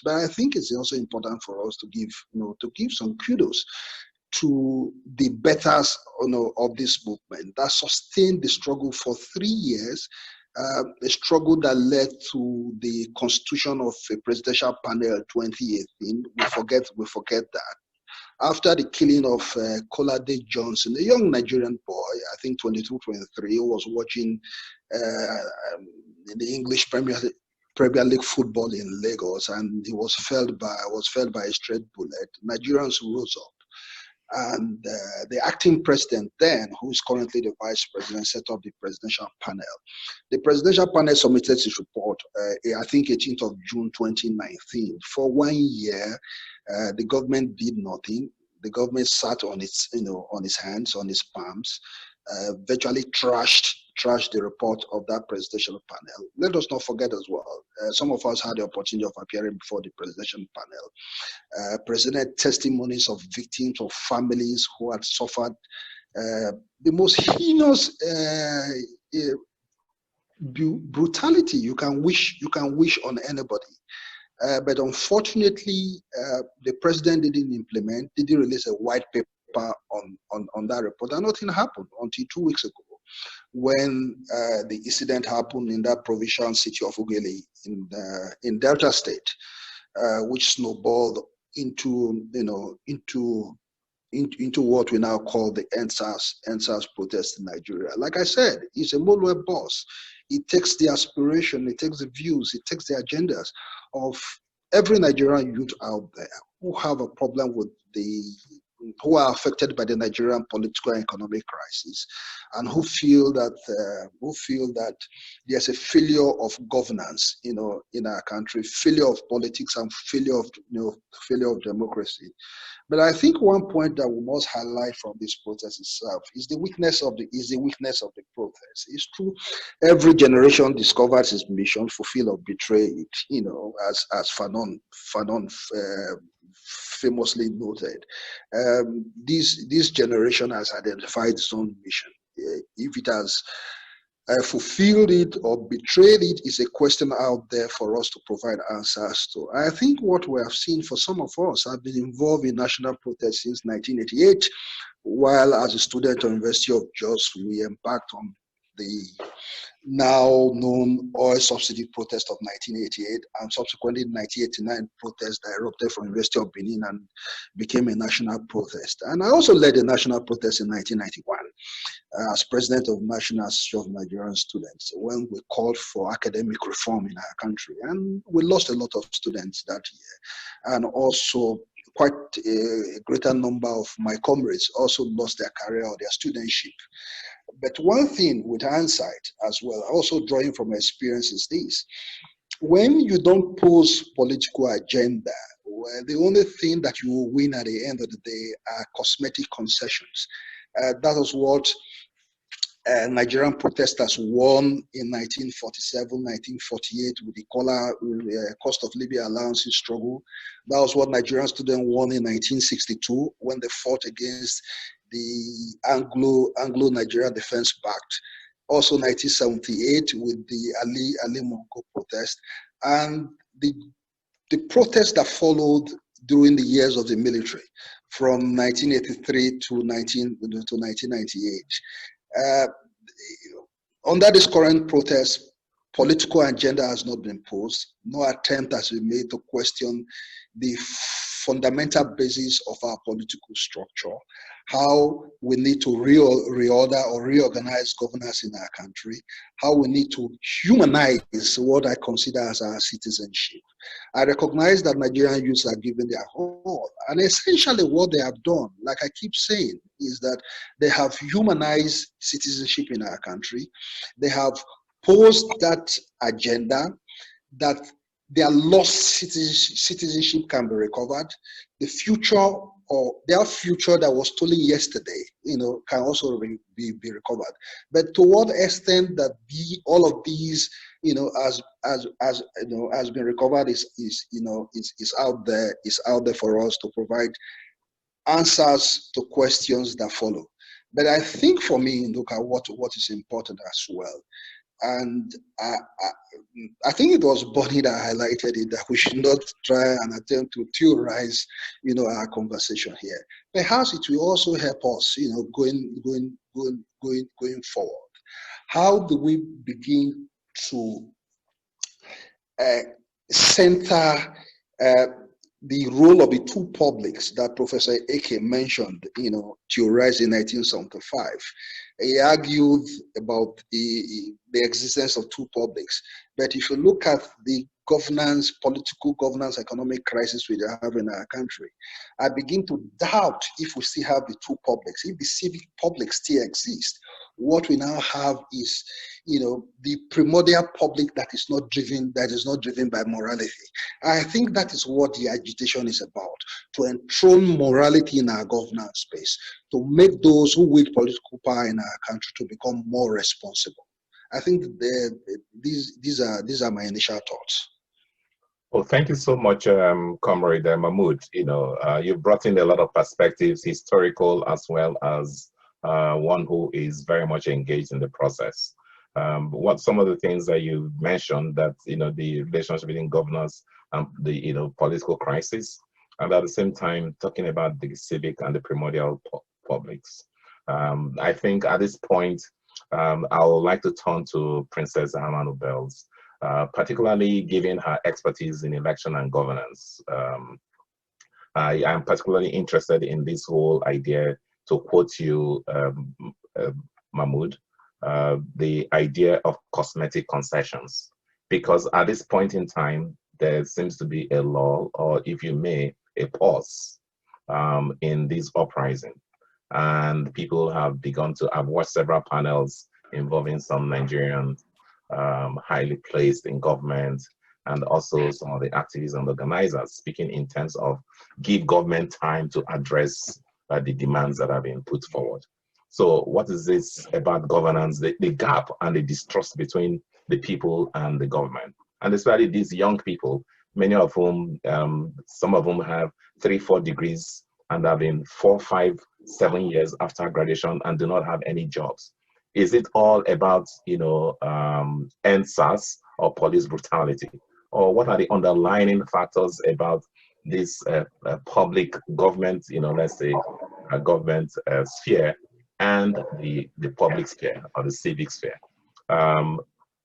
But I think it's also important for us to give some kudos to the betters, of this movement that sustained the struggle for 3 years, a struggle that led to the constitution of a presidential panel 2018. We forget that. After the killing of Kolade Johnson, a young Nigerian boy, I think 22, 23, who was watching the English Premier League football in Lagos, and he was felled by a straight bullet. Nigerians rose up, and the acting president then, who is currently the vice president, set up the presidential panel. The presidential panel submitted its report, I think 18th of June 2019. For 1 year, the government did nothing. The government sat on its hands, on its palms, virtually trashed the report of that presidential panel. Let us not forget as well, some of us had the opportunity of appearing before the presidential panel. Presented testimonies of victims, of families who had suffered the most heinous brutality you can wish on anybody. But unfortunately, the president didn't release a white paper on that report, and nothing happened until 2 weeks ago, when the incident happened in that provincial city of Ughelli in Delta State, which snowballed into what we now call the EndSARS protest in Nigeria. Like I said, he's a Molwe boss. It takes the aspiration, it takes the views, it takes the agendas of every Nigerian youth out there who have a problem with who are affected by the Nigerian political and economic crisis, and who feel that there's a failure of governance, in our country, failure of politics, and failure of democracy. But I think one point that we must highlight from this protest itself is the weakness of the protest. It's true, every generation discovers its mission, fulfill or betray it. As Fanon famously noted, this generation has identified its own mission. If it has fulfilled it or betrayed it is a question out there for us to provide answers to. I think what we have seen for some of us have been involved in national protests since 1988, while as a student at the University of Jos, we embarked on the now known oil subsidy protest of 1988, and subsequently 1989 protest that erupted from University of Benin and became a national protest. And I also led a national protest in 1991 as president of National Association of Nigerian Students, when we called for academic reform in our country. And we lost a lot of students that year. And also quite a greater number of my comrades also lost their career or their studentship. But one thing with hindsight as well, also drawing from experience, is this: when you don't pose political agenda, well, the only thing that you will win at the end of the day are cosmetic concessions. That was what Nigerian protesters won in 1947, 1948 with the cost of living allowances struggle. That was what Nigerian students won in 1962 when they fought against the Anglo-Nigerian Defense Pact. Also 1978 with the Ali Mongo protest. and the protests that followed during the years of the military, from 1983 to 1998. Under this current protest, political agenda has not been posed. No attempt has been made to question the fundamental basis of our political structure, how we need to reorder or reorganize governance in our country, how we need to humanize what I consider as our citizenship. I recognize that Nigerian youths are given their all, and essentially what they have done, like I keep saying, is that they have humanized citizenship in our country. They have posed that agenda that their lost citizenship can be recovered. The future, or their future that was stolen yesterday, can also be recovered. But to what extent that all of these, has been recovered is out there for us to provide answers to questions that follow. But I think for me, look at what is important as well. And I think it was Bonnie that highlighted it, that we should not try and attempt to theorize, our conversation here. Perhaps it will also help us, going forward. How do we begin to center the role of the two publics that Professor Eke mentioned, theorized in 1975. He argued about the existence of two publics. But if you look at the governance, political governance, economic crisis we have in our country, I begin to doubt if we still have the two publics, if the civic public still exists. What we now have is, the primordial public that is not driven by morality. I think that is what the agitation is about, to enthrone morality in our governance space, to make those who wield political power in our country to become more responsible. I think these are my initial thoughts.
Well, thank you so much, Comrade Mahmoud. You brought in a lot of perspectives, historical as well as one who is very much engaged in the process. What some of the things that you mentioned, that the relationship between governance and the political crisis, and at the same time talking about the civic and the primordial publics. I think at this point, I would like to turn to Princess Herman Odell, particularly given her expertise in election and governance. I am particularly interested in this whole idea, to quote you, Mahmoud, the idea of cosmetic concessions. Because at this point in time, there seems to be a lull, or if you may, a pause in this uprising. And people have begun to, I've watched several panels involving some Nigerians highly placed in government, and also some of the activists and organizers speaking in terms of give government time to address the demands that have been put forward. So what is this about governance, the gap and the distrust between the people and the government? And especially these young people, many of whom, some of them have 3-4 degrees and have been 4, 5, 7 years after graduation and do not have any jobs. Is it all about, NSAS or police brutality? Or what are the underlying factors about this public government, let's say, government sphere and the public sphere or the civic sphere?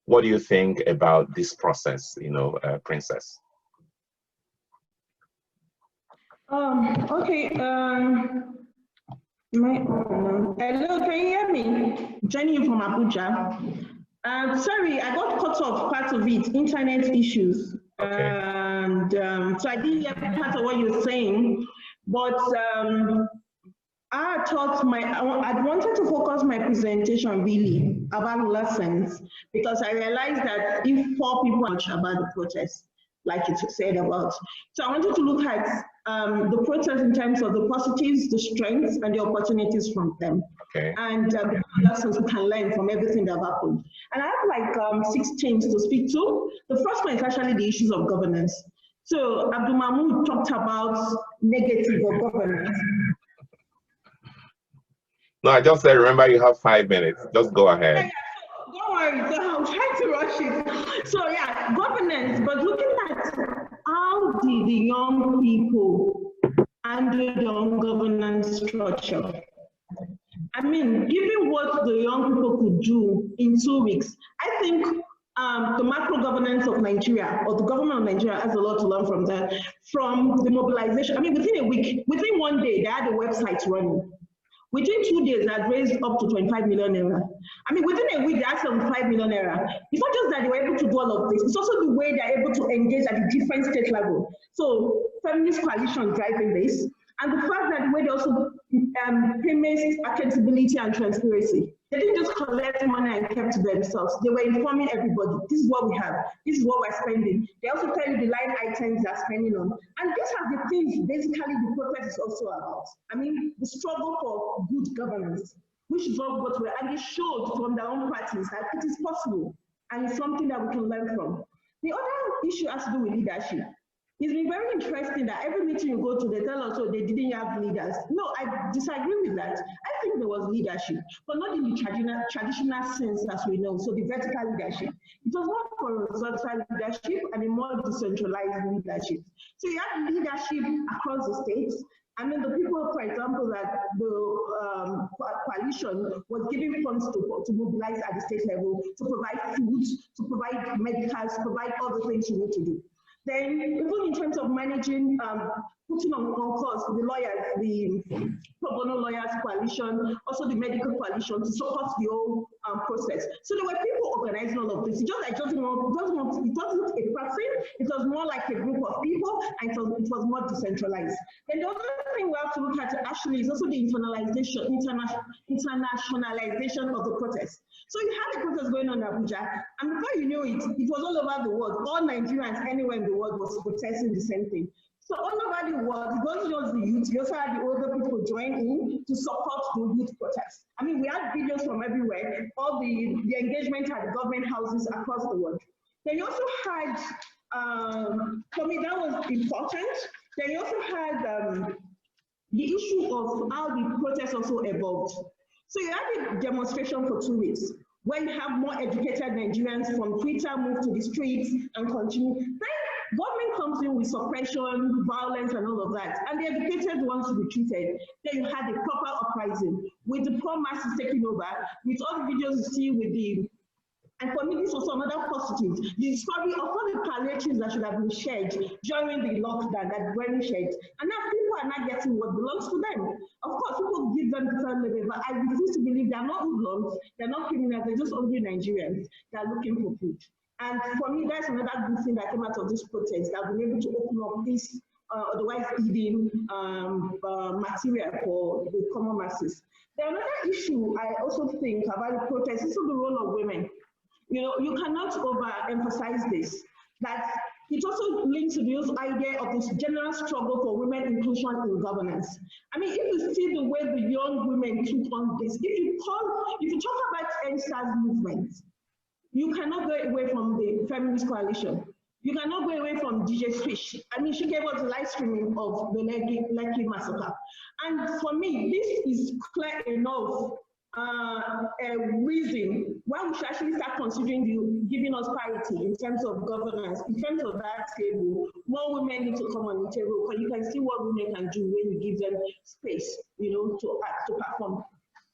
What do you think about this process, Princess?
Okay. Hello, can you hear me? Jenny from Abuja. Sorry, I got cut off part of it, internet issues. Okay. And so I didn't hear part of what you were saying, but I thought I wanted to focus my presentation really about lessons, because I realized that if 4 people are much about the protest, like you said about. So I wanted to look at the protest in terms of the positives, the strengths, and the opportunities from them. Okay. And the lessons we can learn from everything that happened. And I have like 6 themes to speak to. The first one is actually the issues of governance. So Abdul Mahmoud talked about negative of governance.
No, I just said, remember you have 5 minutes. Just go ahead.
Yeah, go worry. So I'll try to rush it. So yeah, governance, but looking at how did the young people handle the own governance structure? I mean, given what the young people could do in 2 weeks, I think the macro governance of Nigeria, or the government of Nigeria, has a lot to learn from that. From the mobilization, I mean, within a week, within 1 day, they had a website running. Within 2 days, they had raised up to 25 million naira. I mean, within a week, they had 75 million naira. It's not just that they were able to do all of this, it's also the way they're able to engage at the different state level. So, feminist coalition driving this, and the fact that the way they also permits accountability and transparency. They didn't just collect money and kept to themselves. They were informing everybody, this is what we have, this is what we're spending. They also tell you the line items they're spending on. And these are the things basically the protest is also about. I mean, the struggle for good governance, which is what we got, and they showed from their own parties that it is possible, and it's something that we can learn from. The other issue has to do with leadership. It's been very interesting that every meeting you go to, they tell us, oh, they didn't have leaders. No, I disagree with that. I think there was leadership, but not in the traditional sense as we know, so the vertical leadership. It was more for horizontal leadership and a more decentralized leadership. So you had leadership across the states. I mean, the people, for example, that the coalition was giving funds to mobilize at the state level, to provide food, to provide medicals, to provide all the things you need to do. Then, even in terms of managing, putting on course the lawyers, the pro bono lawyers coalition, also the medical coalition to support the whole process. So there were people organizing all of this. It wasn't a person, it was more like a group of people, and it was more decentralized. Then the other thing we have to look at actually is also the internationalization of the protest. So you had the protest going on in Abuja, and before you knew it, it was all over the world. All Nigerians anywhere in the world was protesting the same thing. So all over the world, it wasn't just the youth, you also had the older people join in to support the youth protest. I mean, we had videos from everywhere, all the engagement at government houses across the world. Then you also had, for me, that was important. Then you also had the issue of how the protest also evolved. So you had a demonstration for 2 weeks, where you have more educated Nigerians from Twitter move to the streets and continue. Then government comes in with suppression, violence, and all of that, and the educated ones retreated. Then you had the proper uprising, with the poor masses taking over, with all the videos you see with the, and for me, this was another positive. The discovery of all the palliatives that should have been shared during the lockdown that weren't shared. And now people are not getting what belongs to them. Of course, people give them different levels, but I refuse to believe they're not hoodlums, they're not criminals, they're just hungry Nigerians that are looking for food. And for me, that's another good thing that came out of this protest, that we're able to open up this otherwise eating material for the common masses. The another issue I also think about the protest is the role of women. You know, you cannot overemphasize this, that it also links to this idea of this general struggle for women inclusion in governance. I mean, if you see the way the young women took on this, if you talk about EndSARS movement, you cannot go away from the feminist coalition. You cannot go away from DJ Swish. I mean, she gave us a live streaming of the Lekki massacre. And for me, this is clear enough a reason why we should actually start considering giving us parity in terms of governance, in terms of that table. More women need to come on the table, because you can see what women can do when you give them space, you know, to perform.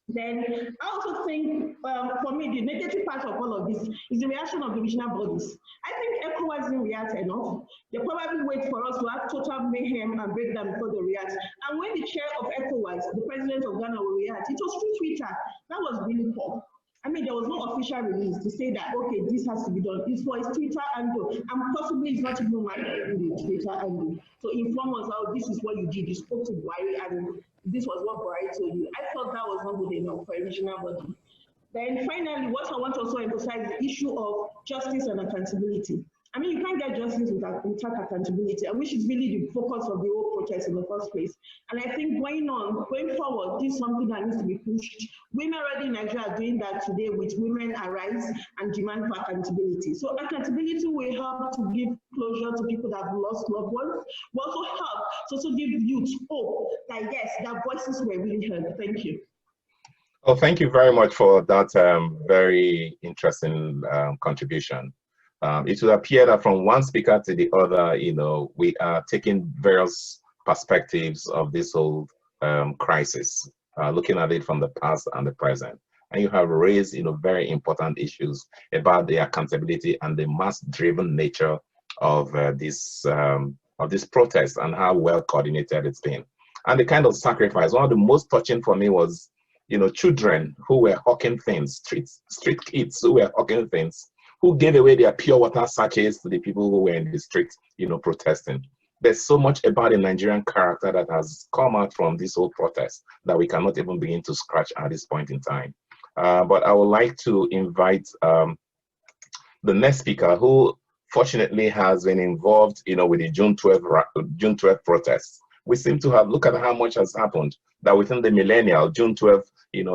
Then I also think, for me, the negative part of all of this is the reaction of the regional bodies. I think ECOWAS didn't react enough. They probably wait for us to have total mayhem and breakdown before they react. And when the chair of ECOWAS, the president of Ghana, will react, it was through Twitter. That was really poor. I mean, there was no official release to say that, okay, this has to be done. It's for his Twitter handle, and possibly it's not even managing the Twitter handle. So inform us how this is what you did. You spoke to Buhari, and this was what Buhari told you. I thought that was not good enough for a regional body. Then finally, what I want to also emphasize is the issue of justice and accountability. I mean, you can't get justice without accountability, and which is really the focus of the whole protest in the first place. And I think going forward, this is something that needs to be pushed. Women already in Nigeria are doing that today with Women Arise and demand for accountability. So accountability will help to give closure to people that have lost loved ones, but also help to also give youth hope that yes, their voices were really heard. Thank you.
Oh, thank you very much for that very interesting contribution. It would appear that from one speaker to the other, we are taking various perspectives of this whole crisis, looking at it from the past and the present. And you have raised, very important issues about the accountability and the mass-driven nature of this protest and how well coordinated it's been, and the kind of sacrifice. One of the most touching for me was, children who were hawking things, street kids who were hawking things, who gave away their pure water sachets to the people who were in the street, protesting. There's so much about the Nigerian character that has come out from this whole protest that we cannot even begin to scratch at this point in time. But I would like to invite the next speaker, who fortunately has been involved, with the June 12th protests. We seem to have looked at how much has happened, that within the millennial, June 12th,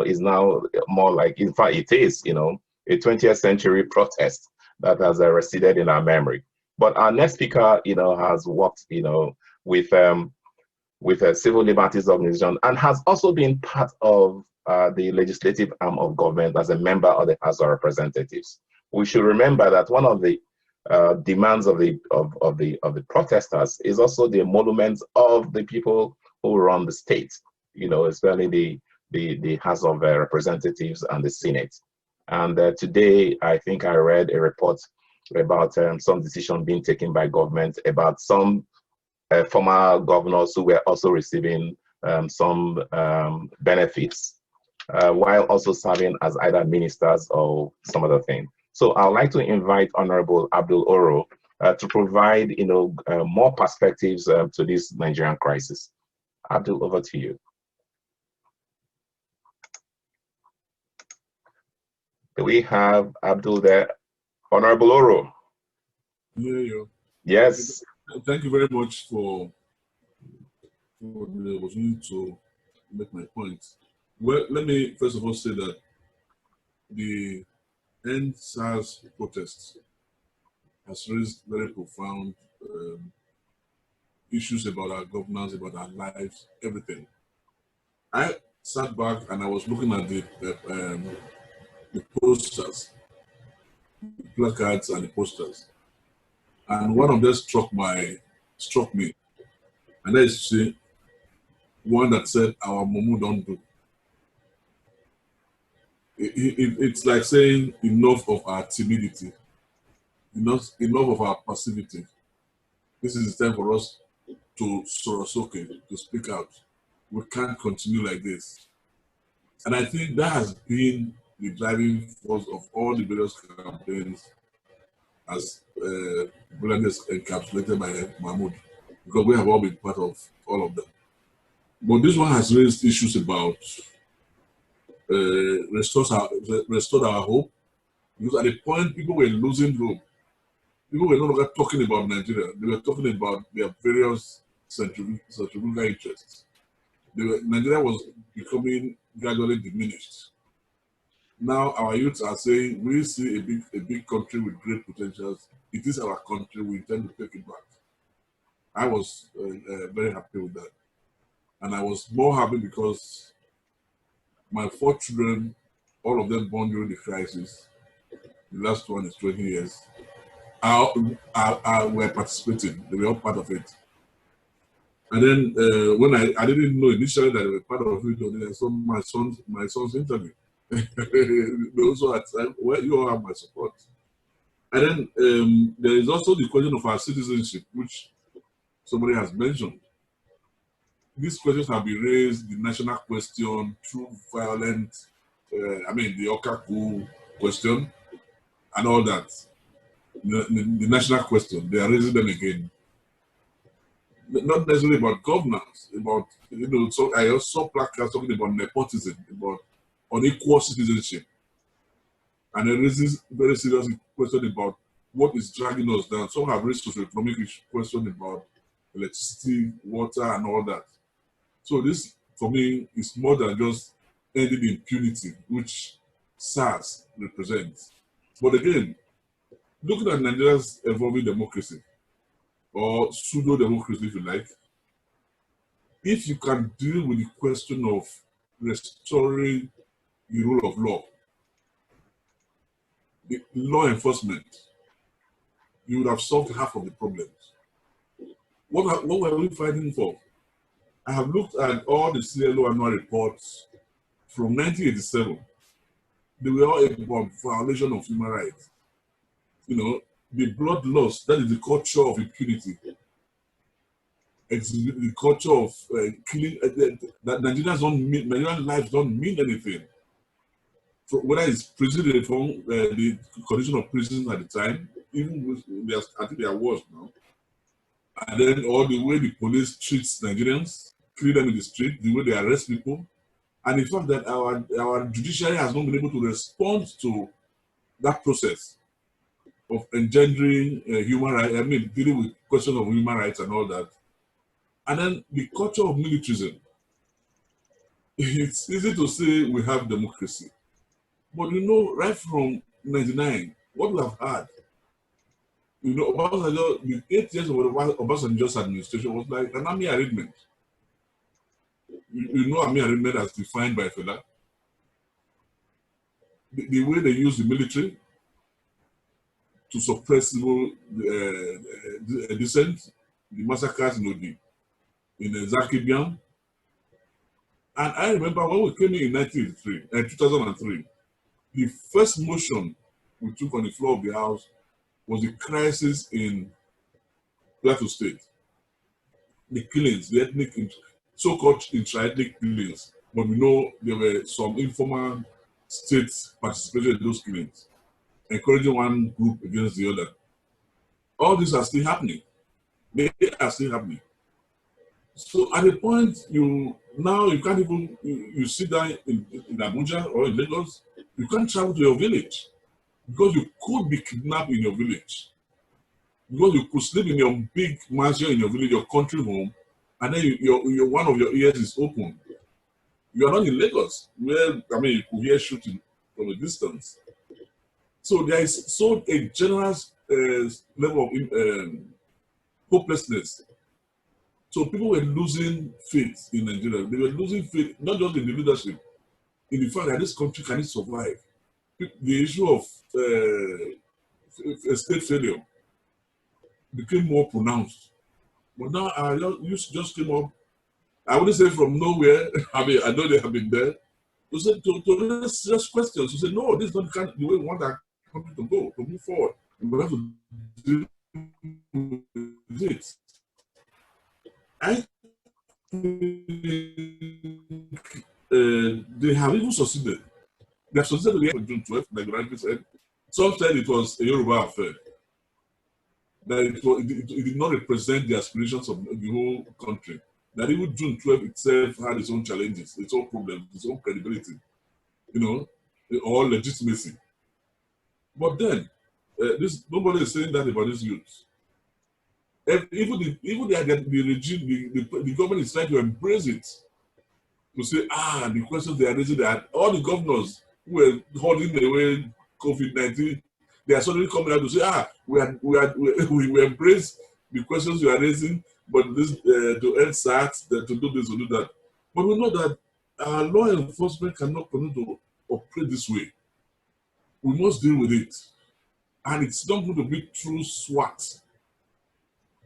is now more like, in fact, it is, a 20th century protest that has receded in our memory. But our next speaker, has worked, with a civil liberties organization, and has also been part of the legislative arm of government as a member of the House of Representatives. We should remember that one of the demands of the protesters is also the emoluments of the people who run the state, especially the House of Representatives and the Senate. And today, I think I read a report about some decision being taken by government about some former governors who were also receiving some benefits while also serving as either ministers or some other thing. So I would like to invite Honorable Abdul Oro to provide, more perspectives to this Nigerian crisis. Abdul, over to you. Do we have Abdul there? Honorable Oro.
Yeah.
Yes.
Thank you very much for the opportunity to make my point. Well, let me first of all say that the End SARS protests has raised very profound issues about our governance, about our lives, everything. I sat back and I was looking at the posters, the placards and the posters, and one of them struck me, and that is to say, one that said, "Our Mumu don't do." It's like saying enough of our timidity, enough of our passivity. This is the time for us to sorosoke, to speak out. We can't continue like this. And I think that has been the driving force of all the various campaigns, as brilliantly encapsulated by Mahmoud, because we have all been part of all of them. But this one has raised issues about restored our hope, because at the point people were losing hope, people were no longer talking about Nigeria. They were talking about their various centrifugal interests. Nigeria was becoming gradually diminished. Now our youths are saying, we see a big country with great potentials. It is our country. We intend to take it back. I was very happy with that. And I was more happy because my 4 children, all of them born during the crisis, the last one is 20 years, were participating. They were all part of it. And then when I didn't know initially that they were part of it, then I saw my son's interview. Also at time, well, you all have my support. And then there is also the question of our citizenship, which somebody has mentioned. These questions have been raised, the national question, through violent, the Okaku question, and all that. The national question, they are raising them again. Not necessarily about governance, about, so I also saw placards talking about nepotism, about unequal citizenship. And there is very serious question about what is dragging us down. Some have raised socio-economic question about electricity, water, and all that. So this, for me, is more than just ending impunity, which SARS represents. But again, looking at Nigeria's evolving democracy, or pseudo-democracy, if you like, if you can deal with the question of restoring the rule of law, the law enforcement, you would have solved half of the problems. What were we fighting for? I have looked at all the CLO annual reports from 1987. They were all about violation of human rights. You know, the blood loss, that is the culture of impunity. It's the culture of killing, that Nigerian lives don't mean anything. So whether it's prison reform, the condition of prisons at the time, even with, I think they are worse now. And then all the way the police treats Nigerians, kill them in the street, the way they arrest people, and the fact that our judiciary has not been able to respond to that process of engendering human rights, I mean, dealing with questions of human rights and all that. And then the culture of militarism. It's easy to say we have democracy, but you know, right from 99, what we have had, you know, Obasanjo, the 8 years of Obasanjo's administration was like an army arrangement. You know, army arrangement as defined by Fela. The way they use the military to suppress civil dissent, the massacres in Odi, in Zakibiam. And I remember when we came in 2003, the first motion we took on the floor of the House was the crisis in Plateau State. The killings, the ethnic, so-called intra-ethnic killings, but we know there were some informal state participation in those killings, encouraging one group against the other. All these are still happening. They are still happening. So at the point you can't even, you sit down in Abuja or in Lagos, you can't travel to your village because you could be kidnapped in your village. Because you could sleep in your big mansion in your village, your country home, and then one of your ears is open. You are not in Lagos, where, I mean, you could hear shooting from a distance. So there is a generous level of hopelessness. So people were losing faith in Nigeria. They were losing faith, not just in the leadership, in the fact that this country can survive. The issue of state failure became more pronounced. But now our youth just came up, I wouldn't say from nowhere, I mean, I know they have been there, to raise questions, to say, no, this is not the way we want our country to go, to move forward. We have to deal with it. I think they have even succeeded. They have succeeded on June 12th, like rightly said. Some said it was a Yoruba affair. That it did not represent the aspirations of the whole country. That even June 12th itself had its own challenges, its own problems, its own credibility, you know, or legitimacy. But then, nobody is saying that about this youth. Even the regime, the government is trying to embrace it. To say, the questions they are raising, that all the governors who were holding away COVID-19, they are suddenly coming out to say, we embrace the questions you are raising, but this to end SAT, to do this, to do that. But we know that our law enforcement cannot continue to operate this way. We must deal with it. And it's not going to be through SWAT.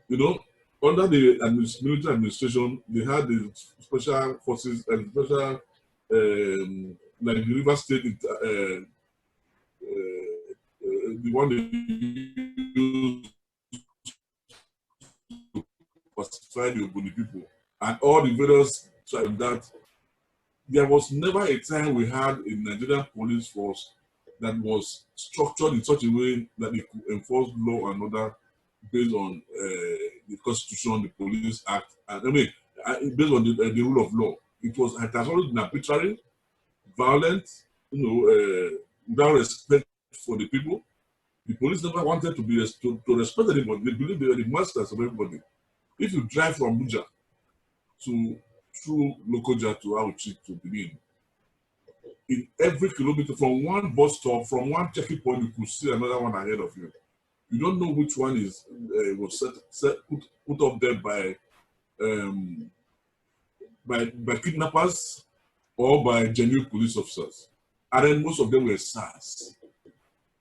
You know, under the military administration, they had the special forces and special, like the River State, the one they used to pacify the Ogoni people, and all the various tribes that there was never a time we had a Nigerian police force that was structured in such a way that it could enforce law and order based on the Constitution, the Police Act, and I mean, based on the rule of law. It has always been arbitrary, violent, you know, without respect for the people. The police never wanted to respect anybody. They believe they were the masters of everybody. If you drive from Abuja through Lokoja to Auchi to Benin, in every kilometer, from one bus stop, from one checking point, you could see another one ahead of you. You don't know which one was put up there by kidnappers or by genuine police officers. and then most of them were SARS.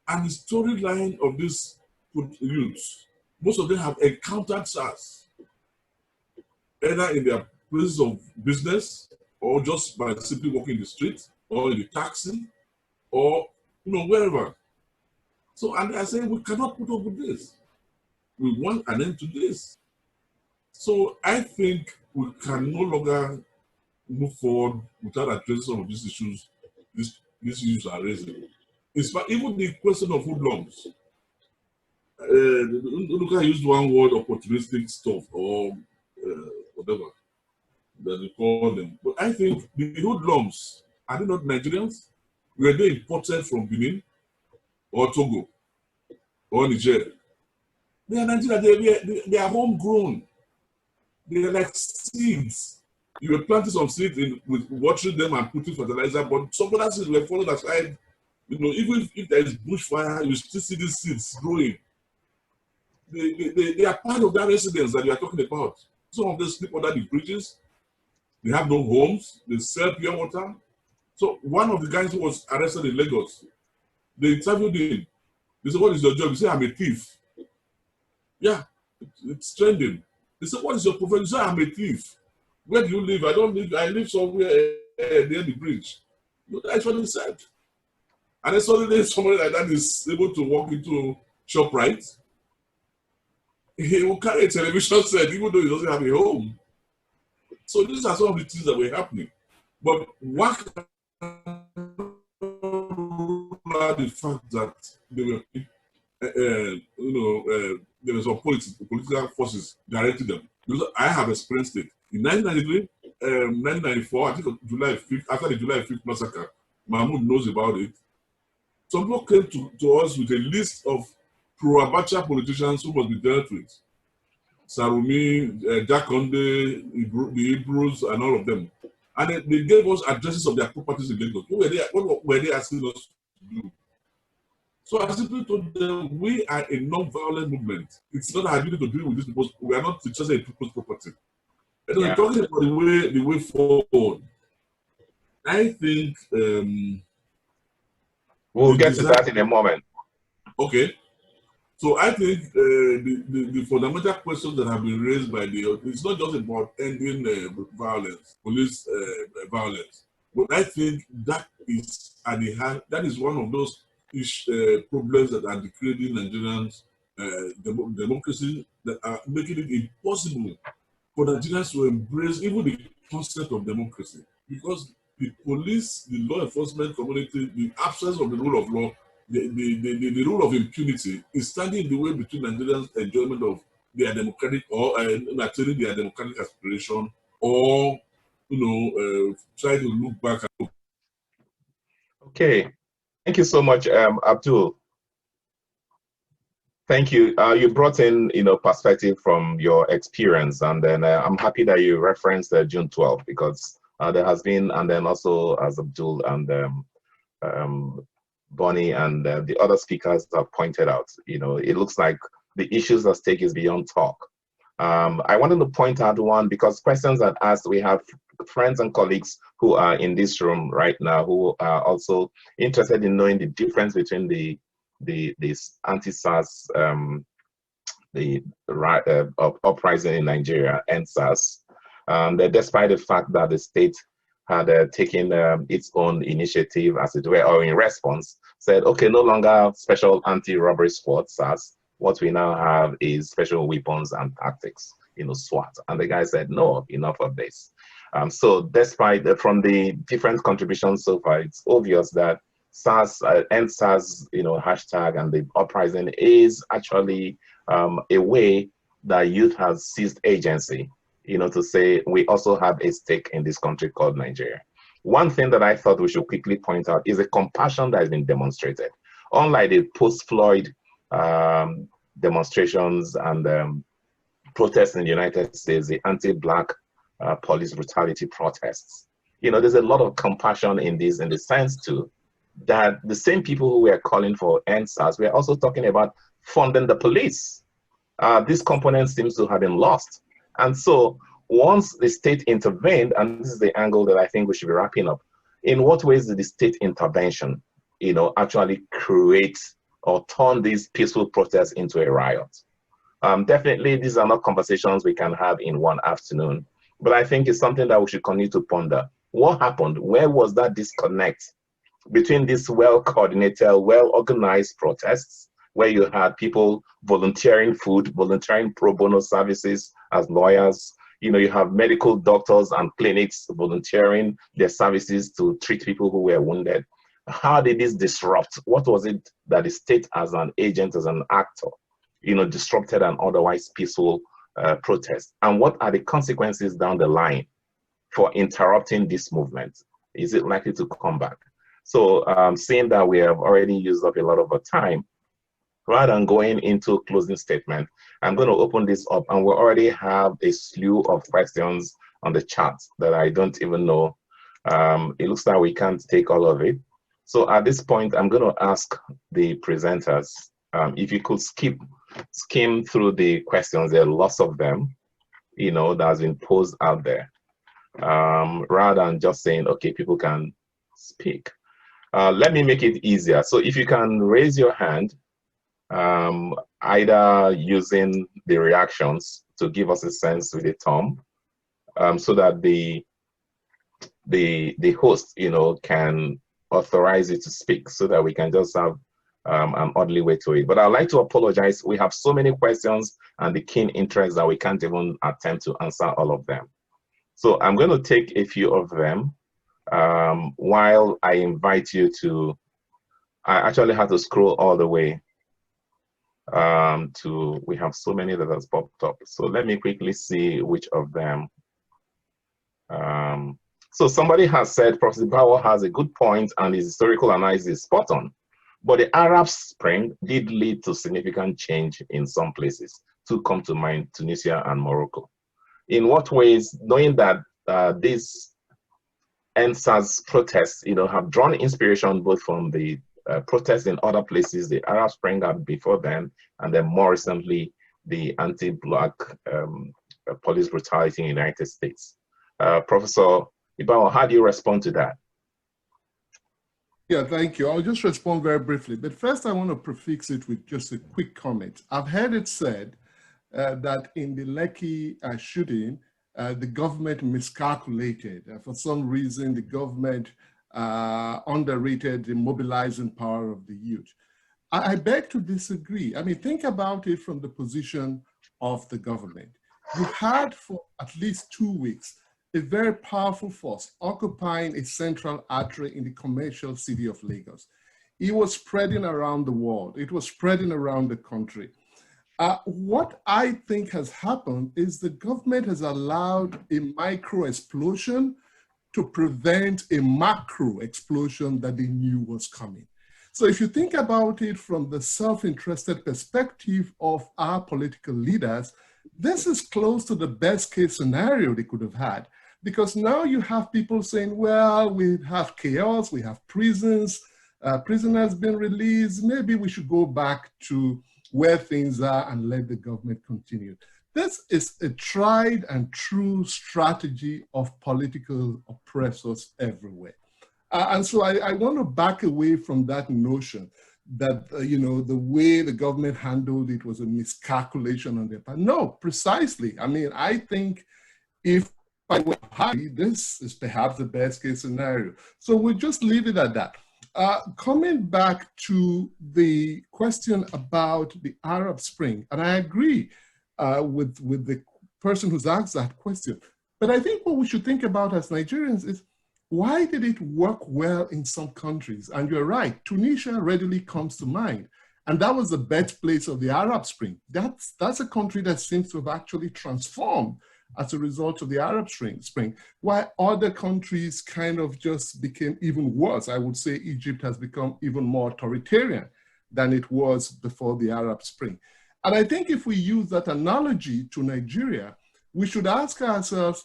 And the storyline of these youths, most of them have encountered SARS, either in their places of business, or just by simply walking the street, or in the taxi, or wherever. So, and I say, we cannot put up with this. We want an end to this. So I think we can no longer move forward without addressing some of these issues these issues are raising. In fact, even the question of hoodlums. Look, I used one word, opportunistic stuff, or whatever that they call them. But I think the hoodlums, are they not Nigerians? Were they imported from Benin or Togo or Niger? They are Nigerians. They are homegrown. They are like seeds. You were planting some seeds with watering them and putting fertilizer, but some other seeds were falling aside. Even if there is bushfire, you still see these seeds growing. They are part of that residence that you are talking about. Some of them sleep under the bridges. They have no homes. They sell pure water. So one of the guys who was arrested in Lagos, they interviewed him. They said, "What is your job?" He said, "I'm a thief." Yeah, it's trending. They said, "What is your profession?" He said, "I'm a thief." "Where do you live?" "I don't live. I live somewhere near the bridge." That's what he said. And then suddenly somebody like that is able to walk into ShopRite. He will carry a television set even though he doesn't have a home. So these are some of the things that were happening. But what the fact that they were, there were some political forces directing them. Because I have experienced it. In 1993, 1994, I think July 5th, after the July 5th massacre, Mahmoud knows about it. Some people came to us with a list of pro-Abacha politicians who must be dealt with. Sarumi, Jack Conde, the Hebrews, and all of them. And they gave us addresses of their properties in Lagos. What were they asking us to do? So I simply told them, we are a non-violent movement. It's not our duty to deal with these people. We are not interested in people's property. And we're talking about the way forward. I think
we'll get to that in a moment.
Okay. So I think the fundamental questions that have been raised by it's not just about ending violence, police violence, but I think that is at the heart. That is one of those problems that are degrading Nigerians' democracy, that are making it impossible for Nigerians to embrace even the concept of democracy, because the police, the law enforcement community, the absence of the rule of law, the rule of impunity is standing in the way between Nigerians' enjoyment of their democratic or attaining their democratic aspiration, or try to look back.
Okay, thank you so much, Abdul. Thank you. You brought in perspective from your experience, and then I'm happy that you referenced June 12th, because there has been, and then also as Abdul and Bonnie and the other speakers have pointed out, it looks like the issues at stake is beyond talk. I wanted to point out one, because questions are asked. We have friends and colleagues who are in this room right now who are also interested in knowing the difference between this anti-SARS, the uprising in Nigeria and SARS, despite the fact that the state had taken its own initiative, as it were, or in response, said, okay, no longer special anti-robbery squad, SARS. What we now have is special weapons and tactics, SWAT. And the guy said, no, enough of this. So despite from the different contributions so far, it's obvious that SARS, end SARS, hashtag and the uprising is actually a way that youth has seized agency, to say we also have a stake in this country called Nigeria. One thing that I thought we should quickly point out is a compassion that has been demonstrated. Unlike the post-Floyd demonstrations and protests in the United States, the anti-Black police brutality protests, there's a lot of compassion in this, in the sense too, that the same people who were calling for end SARS, we're also talking about funding the police. This component seems to have been lost. And so once the state intervened, and this is the angle that I think we should be wrapping up, In what ways did the state intervention, actually create or turn these peaceful protests into a riot? Definitely, these are not conversations we can have in one afternoon, but I think it's something that we should continue to ponder. What happened? Where was that disconnect between these well-coordinated, well-organized protests, where you had people volunteering food, volunteering pro bono services as lawyers? You have medical doctors and clinics volunteering their services to treat people who were wounded. How did this disrupt? What was it that the state as an agent, as an actor, disrupted an otherwise peaceful protest? And what are the consequences down the line for interrupting this movement? Is it likely to come back? So seeing that we have already used up a lot of our time, rather than going into closing statement, I'm going to open this up, and we already have a slew of questions on the chat that I don't even know. It looks like we can't take all of it. So at this point, I'm going to ask the presenters if you could skim through the questions. There are lots of them, that has been posed out there, rather than just saying, okay, people can speak. Let me make it easier. So if you can raise your hand, either using the reactions to give us a sense with a thumb, so that the host, can authorize you to speak, so that we can just have an orderly way to it. But I'd like to apologize. We have so many questions and the keen interest that we can't even attempt to answer all of them. So I'm going to take a few of them while I invite you to, I actually had to scroll all the way we have so many that has popped up. So let me quickly see which of them. So somebody has said Professor Bauer has a good point and his historical analysis is spot on. But the Arab Spring did lead to significant change in some places. Two come to mind, Tunisia and Morocco. In what ways, knowing that these NSAS protests, have drawn inspiration both from the protests in other places, the Arab Spring before then, and then more recently, the anti-Black police brutality in the United States. Professor Ibawa, how do you respond to that?
Yeah, thank you. I'll just respond very briefly. But first, I want to prefix it with just a quick comment. I've heard it said that in the Lekki shooting, the government miscalculated. For some reason, the government underrated the mobilizing power of the youth. I beg to disagree. I mean, think about it from the position of the government. You had for at least 2 weeks a very powerful force occupying a central artery in the commercial city of Lagos. It was spreading around the world. It was spreading around the country. What I think has happened is the government has allowed a micro explosion to prevent a macro explosion that they knew was coming. So if you think about it from the self-interested perspective of our political leaders, this is close to the best case scenario they could have had. Because now you have people saying, well, we have chaos, we have prisons, prisoners being released, maybe we should go back to where things are and let the government continue. This is a tried and true strategy of political oppressors everywhere. And so I want to back away from that notion that, the way the government handled it was a miscalculation on their part. No, precisely. I mean, I think if I were happy, this is perhaps the best case scenario. So we'll just leave it at that. Coming back to the question about the Arab Spring, and I agree with the person who's asked that question. But I think what we should think about as Nigerians is, why did it work well in some countries? And you're right, Tunisia readily comes to mind. And that was the birthplace of the Arab Spring. That's a country that seems to have actually transformed as a result of the Arab Spring, while other countries kind of just became even worse. I would say Egypt has become even more authoritarian than it was before the Arab Spring. And I think if we use that analogy to Nigeria, we should ask ourselves,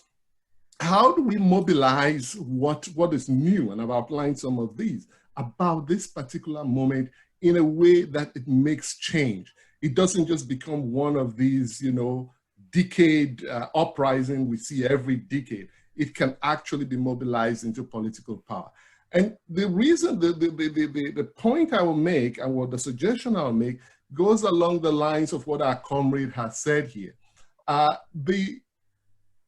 how do we mobilize what is new? And I've outlined some of these about this particular moment in a way that it makes change. It doesn't just become one of these, decade uprising we see every decade. It can actually be mobilized into political power. And the reason, the point I will make and what the suggestion I'll make goes along the lines of what our comrade has said here.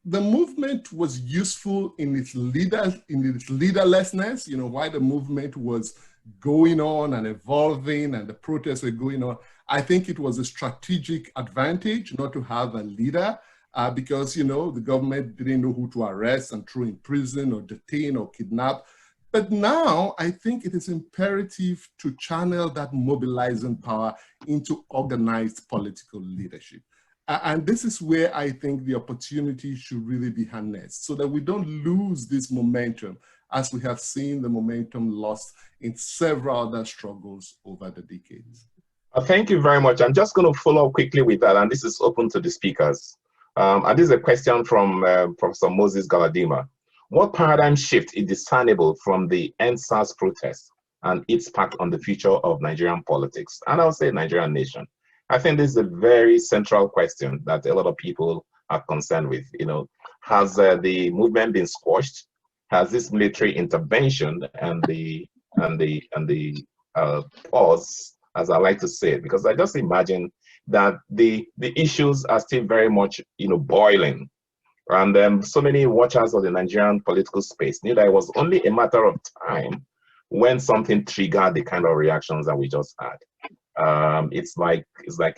The movement was useful in its leaderlessness, you know, why the movement was going on and evolving and the protests were going on. I think it was a strategic advantage not to have a leader because, you know, the government didn't know who to arrest and throw in prison or detain or kidnap. But now I think it is imperative to channel that mobilizing power into organized political leadership. And this is where I think the opportunity should really be harnessed so that we don't lose this momentum as we have seen the momentum lost in several other struggles over the decades.
Thank you very much. I'm just going to follow up quickly with that, and this is open to the speakers. And this is a question from Professor Moses Galadima. What paradigm shift is discernible from the NSAS protest and its impact on the future of Nigerian politics? And I'll say Nigerian nation. I think this is a very central question that a lot of people are concerned with. You know, has the movement been squashed? Has this military intervention and the pause, as I like to say it, because I just imagine that the issues are still very much, you know, boiling. And so many watchers of the Nigerian political space knew that it was only a matter of time when something triggered the kind of reactions that we just had. It's like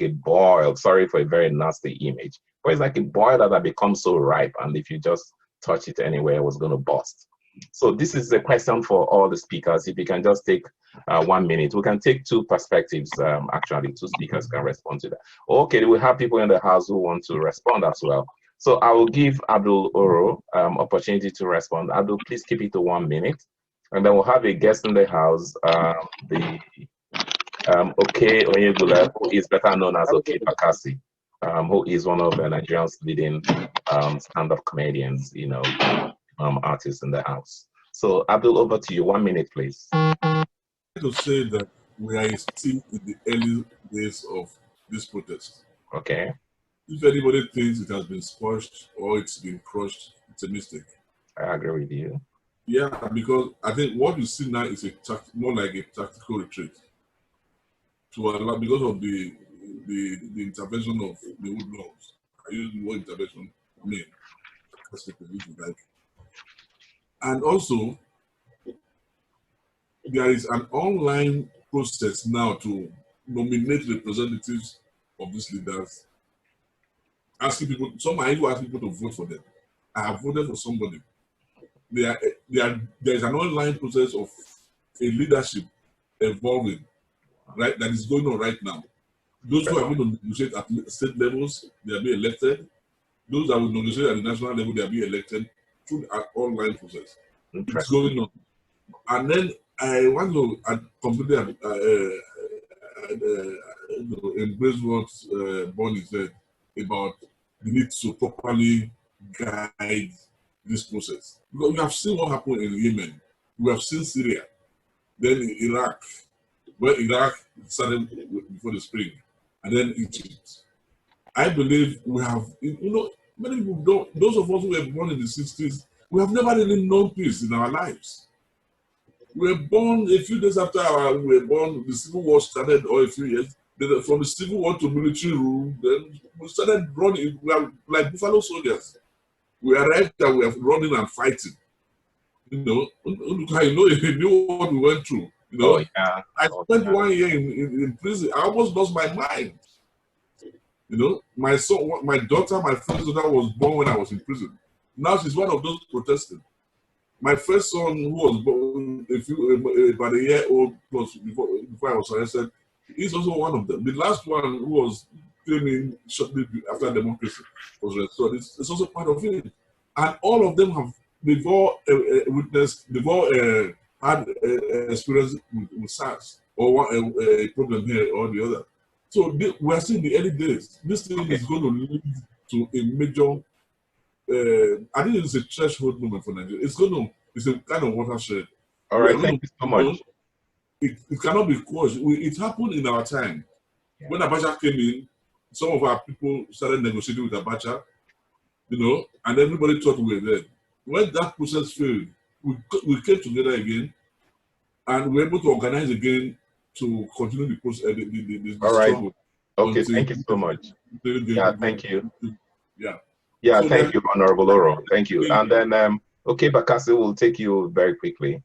a boil, sorry for a very nasty image, but it's like a boil that had become so ripe, and if you just touch it anywhere, it was going to burst. So this is a question for all the speakers. If you can just take 1 minute, we can take two perspectives. Actually, two speakers can respond to that. Okay, we have people in the house who want to respond as well. So I will give Abdul Oro opportunity to respond. Abdul, please keep it to 1 minute, and then we'll have a guest in the house, Okay Onyegula, who is better known as Okay Bakassi, who is one of Nigeria's leading stand-up comedians, you know, artists in the house. So Abdul, over to you. 1 minute, please.
To say that we are still in the early days of this protest.
Okay.
If anybody thinks it has been squashed or it's been crushed, it's a mistake.
I agree with you.
Yeah, because I think what we see now is more like a tactical retreat. To allow, because of the intervention of the hoodlums. I use the word intervention, I mean, like. And also, there is an online process now to nominate representatives of these leaders, asking people, some are even asking people to vote for them. I have voted for somebody. There is an online process of a leadership evolving, right, that is going on right now. Those who are going to negotiate at state levels, they are being elected. Those that will negotiate at the national level, they are being elected through an online process. It's going on. And then I want to completely embrace what Bonnie said about the need to properly guide this process. Because we have seen what happened in Yemen. We have seen Syria. Then in Iraq, where Iraq started before the spring, and then Egypt. I believe we have, you know, many people don't, those of us who were born in the 60s, we have never really known peace in our lives. We were born a few days after we were born, the Civil War started, or a few years. Then from the Civil War to military rule, then we started running, we are like buffalo soldiers. We arrived and we are running and fighting. You know, you knew what we went through. You know,
yeah.
I spent 1 year in prison. I almost lost my mind. You know, my son, my daughter, my first daughter was born when I was in prison. Now she's one of those protesting. My first son, who was born about a year old plus before I was arrested, he's also one of them. The last one who was came in shortly after democracy was restored. It's also part of it. And all of them have had experience with SARS or a problem here or the other. So we are seeing the early days. This thing is going to lead to a major, I think it's a threshold moment for Nigeria. It's a kind of watershed.
All right, thank you so much.
It cannot be quashed. It happened in our time. Yeah. When Abacha came in, some of our people started negotiating with Abacha, you know, and everybody thought we were there. When that process failed, we came together again, and we're able to organize again to continue the process.
All right.
Struggle.
Okay, thank you so much. Yeah, thank you.
Yeah.
Yeah,
So
thank you, Honorable Oro. Thank you. And then, okay, Bakassi will take you very quickly.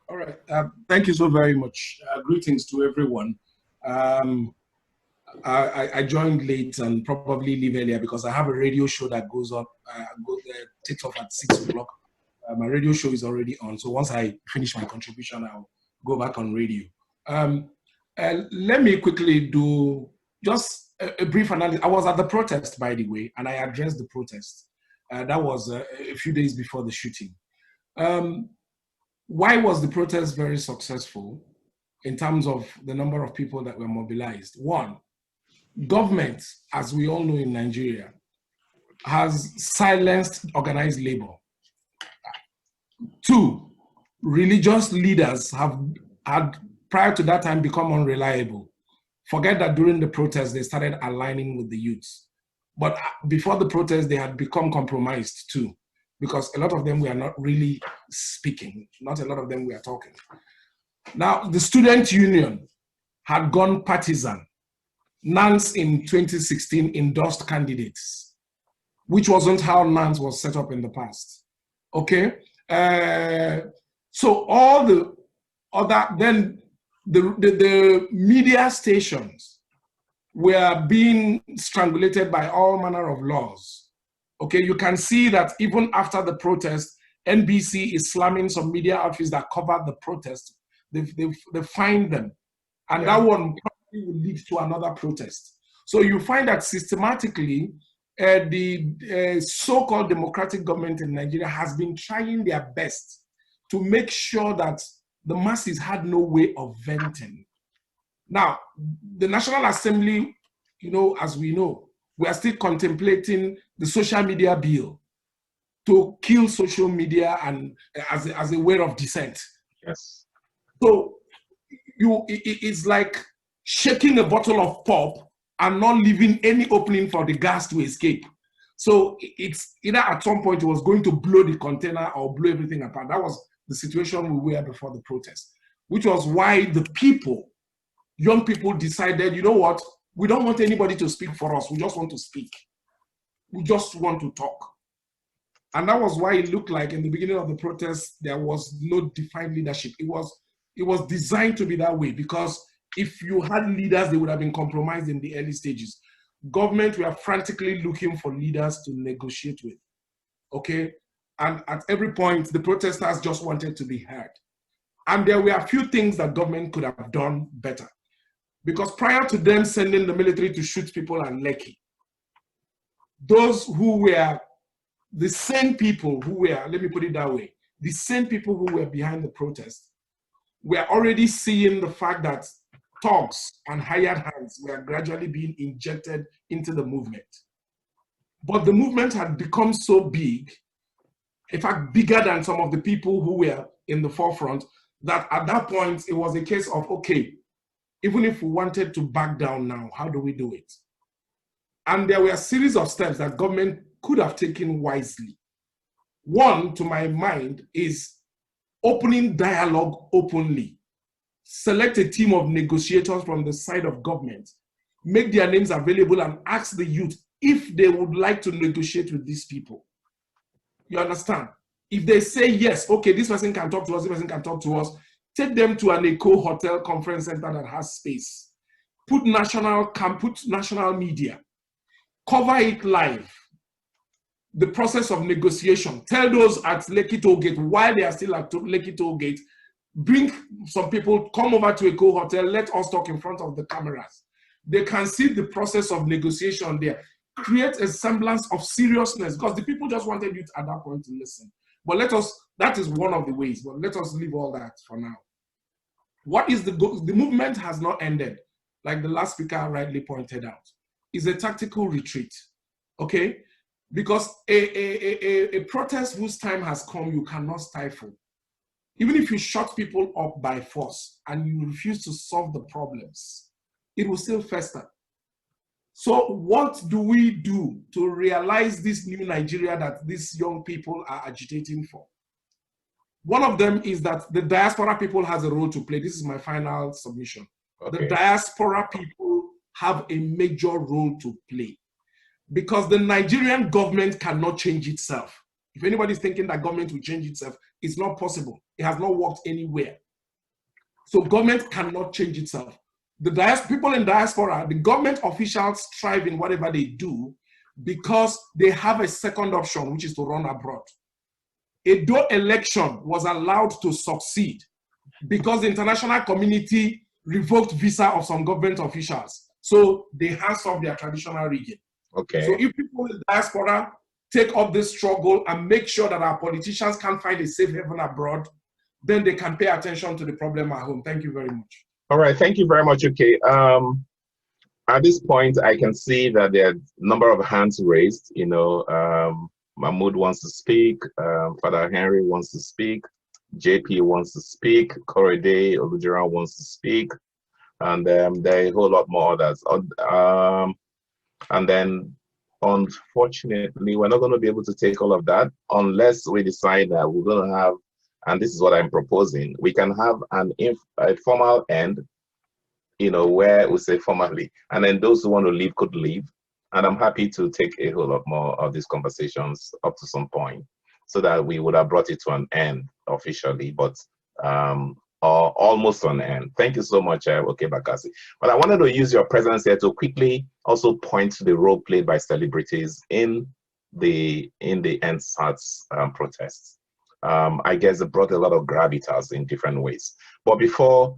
All right. Thank you so very much. Greetings to everyone. I joined late and probably leave earlier because I have a radio show that goes up, takes off at 6 o'clock. My radio show is already on. So once I finish my contribution, I'll go back on radio. Let me quickly do just a brief analysis. I was at the protest, by the way, and I addressed the protest. That was a few days before the shooting. Why was the protest very successful in terms of the number of people that were mobilized? One, government, as we all know in Nigeria, has silenced organized labor. Two, religious leaders have had, prior to that time, become unreliable. Forget that during the protest, they started aligning with the youths. But before the protest, they had become compromised too, because a lot of them were not really speaking. Not a lot of them were talking. Now, the student union had gone partisan. NANS in 2016 endorsed candidates, which wasn't how NANS was set up in the past. Okay? So all the other, then the media stations were being strangulated by all manner of laws. Okay, you can see that even after the protest, NBC is slamming some media outfits that covered the protest. They fined them. And that one probably will lead to another protest. So you find that systematically, the so-called democratic government in Nigeria has been trying their best to make sure that the masses had no way of venting. Now, the National Assembly, you know, as we know, we are still contemplating the social media bill to kill social media and as a way of dissent.
Yes.
So it's like shaking a bottle of pop and not leaving any opening for the gas to escape. So it's either at some point it was going to blow the container or blow everything apart. That was the situation we were before the protest, which was why the people, young people, decided, you know what, we don't want anybody to speak for us. We just want to speak. We just want to talk. And that was why it looked like in the beginning of the protest, there was no defined leadership. It was designed to be that way, because if you had leaders, they would have been compromised in the early stages. Government were frantically looking for leaders to negotiate with, okay? And at every point, the protesters just wanted to be heard. And there were a few things that government could have done better. Because prior to them sending the military to shoot people at Lekki, those who were the same people who were, let me put it that way, the same people who were behind the protest were already seeing the fact that thugs and hired hands were gradually being injected into the movement. But the movement had become so big, in fact, bigger than some of the people who were in the forefront, that at that point, it was a case of, okay, even if we wanted to back down now, how do we do it? And there were a series of steps that government could have taken wisely. One, to my mind, is opening dialogue openly. Select a team of negotiators from the side of government, make their names available and ask the youth if they would like to negotiate with these people. You understand? If they say yes, okay, this person can talk to us, this person can talk to us, take them to an Eco Hotel conference center that has space. Put national media, cover it live. The process of negotiation. Tell those at Lekki Toll Gate, while they are still at Lekki Toll Gate, bring some people, come over to Eco Hotel, let us talk in front of the cameras. They can see the process of negotiation there. Create a semblance of seriousness, because the people just wanted you at that point to listen. But that is one of the ways, but let us leave all that for now. What is the movement has not ended, like the last speaker rightly pointed out. It's a tactical retreat, okay? Because a protest whose time has come, you cannot stifle. Even if you shut people up by force and you refuse to solve the problems, it will still fester. So what do we do to realize this new Nigeria that these young people are agitating for? One of them is that the diaspora people has a role to play. This is my final submission. Okay. The diaspora people have a major role to play because the Nigerian government cannot change itself. If anybody's thinking that government will change itself, it's not possible. It has not worked anywhere. So government cannot change itself. The people in diaspora, the government officials strive in whatever they do because they have a second option, which is to run abroad. A dual election was allowed to succeed because the international community revoked visa of some government officials. So they hands off their traditional region.
Okay.
So if people in diaspora take up this struggle and make sure that our politicians can find a safe haven abroad, then they can pay attention to the problem at home. Thank you very much.
All right, thank you very much, okay. At this point, I can see that there are a number of hands raised. You know, Mahmoud wants to speak, Father Henry wants to speak, JP wants to speak, Korede Olujira wants to speak, and there are a whole lot more others. And then, unfortunately, we're not going to be able to take all of that unless we decide that we're going to have, and this is what I'm proposing, we can have a formal end, you know, where we say formally, and then those who want to leave could leave. And I'm happy to take a whole lot more of these conversations up to some point so that we would have brought it to an end officially, but or almost an end. Thank you so much, okay, Bakassi. But I wanted to use your presence here to quickly also point to the role played by celebrities in the EndSARS protests. I guess it brought a lot of gravitas in different ways. But before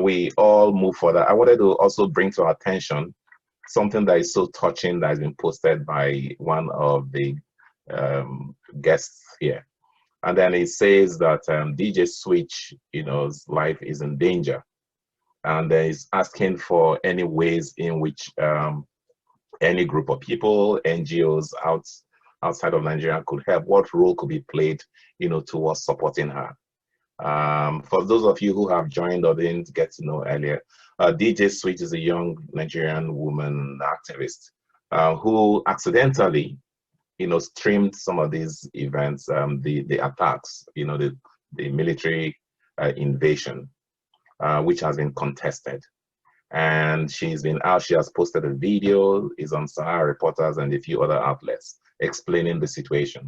we all move further, I wanted to also bring to our attention something that is so touching that has been posted by one of the guests here. And then it says that DJ Switch, you know, his life is in danger. And he's asking for any ways in which any group of people, NGOs outside of Nigeria could help. What role could be played, you know, towards supporting her? For those of you who have joined or didn't get to know earlier, DJ Switch is a young Nigerian woman activist who accidentally, you know, streamed some of these events, the attacks, you know, the military invasion, which has been contested. And she's been out, she has posted a video, is on Sahara Reporters and a few other outlets explaining the situation.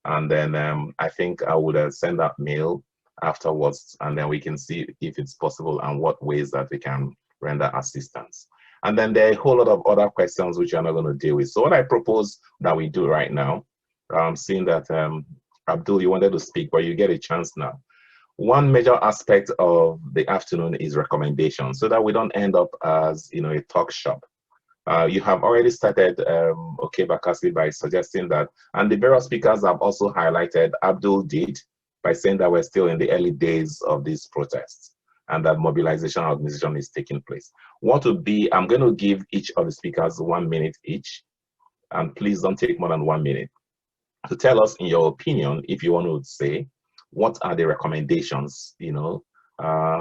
And then I think I would send that mail afterwards, and then we can see if it's possible and what ways that we can render assistance. And then there are a whole lot of other questions which I'm not going to deal with. So what I propose that we do right now, seeing that Abdul, you wanted to speak, but you get a chance now. One major aspect of the afternoon is recommendations, so that we don't end up as, you know, a talk shop. You have already started, okay, Bakassi, by suggesting that, and the various speakers have also highlighted, Abdul did, by saying that we're still in the early days of these protests and that mobilization organization is taking place. What would be, I'm going to give each of the speakers 1 minute each, and please don't take more than 1 minute, to tell us, in your opinion, if you want to say, what are the recommendations, you know,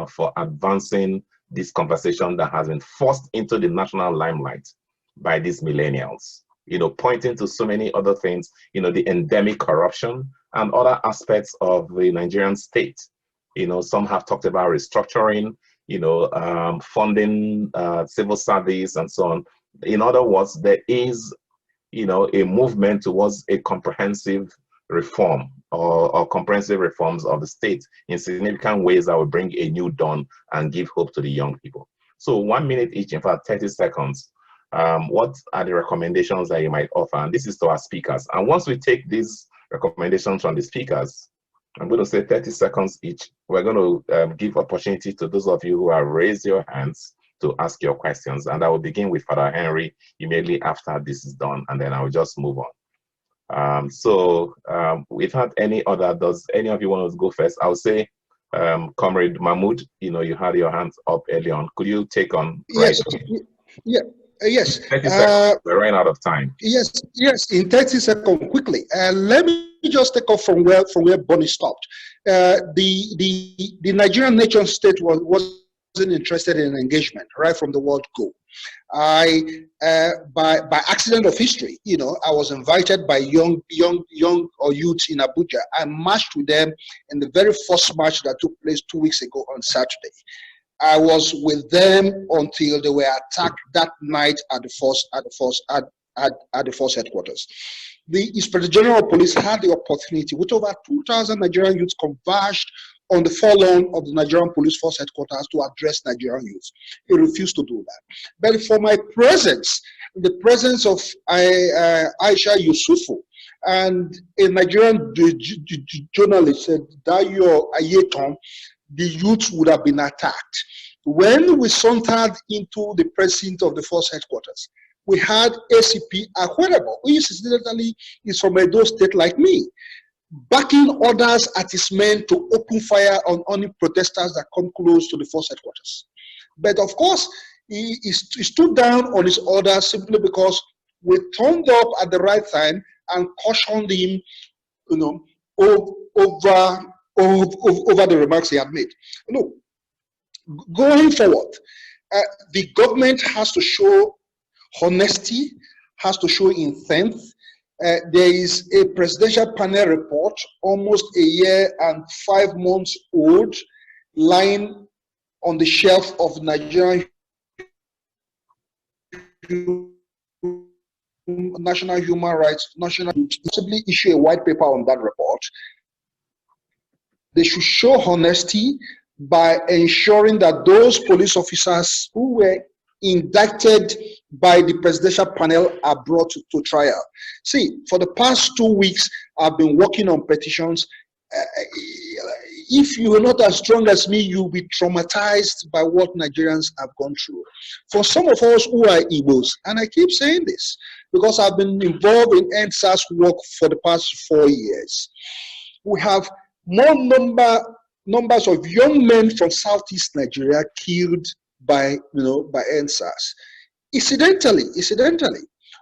for advancing this conversation that has been forced into the national limelight by these millennials, you know, pointing to so many other things, you know, the endemic corruption and other aspects of the Nigerian state. You know, some have talked about restructuring, you know, funding civil service and so on. In other words, there is, you know, a movement towards a comprehensive reform or comprehensive reforms of the state in significant ways that will bring a new dawn and give hope to the young people. So 1 minute each, in fact, 30 seconds. What are the recommendations that you might offer? And this is to our speakers. And once we take these recommendations from the speakers, I'm going to say 30 seconds each. We're going to give opportunity to those of you who have raised your hands to ask your questions. And I will begin with Father Henry immediately after this is done, and then I will just move on. Without any other, does any of you want to go first? I would say, Comrade Mahmoud, you know, you had your hands up early on. Could you take on?
Yes.
Right?
Yeah. Yes.
30 seconds. We're running out of time.
Yes. Yes. In 30 seconds, quickly. Let me just take off from where Bonnie stopped. The Nigerian nation state wasn't interested in engagement right from the word go. I, by accident of history, you know, I was invited by young or youth in Abuja. I marched with them in the very first march that took place 2 weeks ago on Saturday. I was with them until they were attacked that night at the force headquarters. The Inspector General of Police had the opportunity, with over 2,000 Nigerian youths converged on the forelawn of the Nigerian Police Force headquarters to address Nigerian youths. He refused to do that. But for my presence, the presence of Aisha Yusufu and a Nigerian journalist said, Dayo Ayeton, the youth would have been attacked. When we sauntered into the precinct of the force headquarters, we had ACP Akwerebo, who incidentally is from Edo State like me, backing orders at his men to open fire on any protesters that come close to the force headquarters. But of course, he stood down on his orders simply because we turned up at the right time and cautioned him, you know, over the remarks he had made. Look, going forward, the government has to show honesty, has to show intent. There is a presidential panel report, almost a year and 5 months old, lying on the shelf of Nigerian National Human Rights, possibly issue a white paper on that report. They should show honesty by ensuring that those police officers who were indicted by the presidential panel are brought to trial. See, for the past 2 weeks, I've been working on petitions. If you are not as strong as me, you'll be traumatized by what Nigerians have gone through. For some of us who are Igbos, and I keep saying this because I've been involved in EndSARS work for the past 4 years, we have more numbers of young men from Southeast Nigeria killed by EndSARS. Incidentally,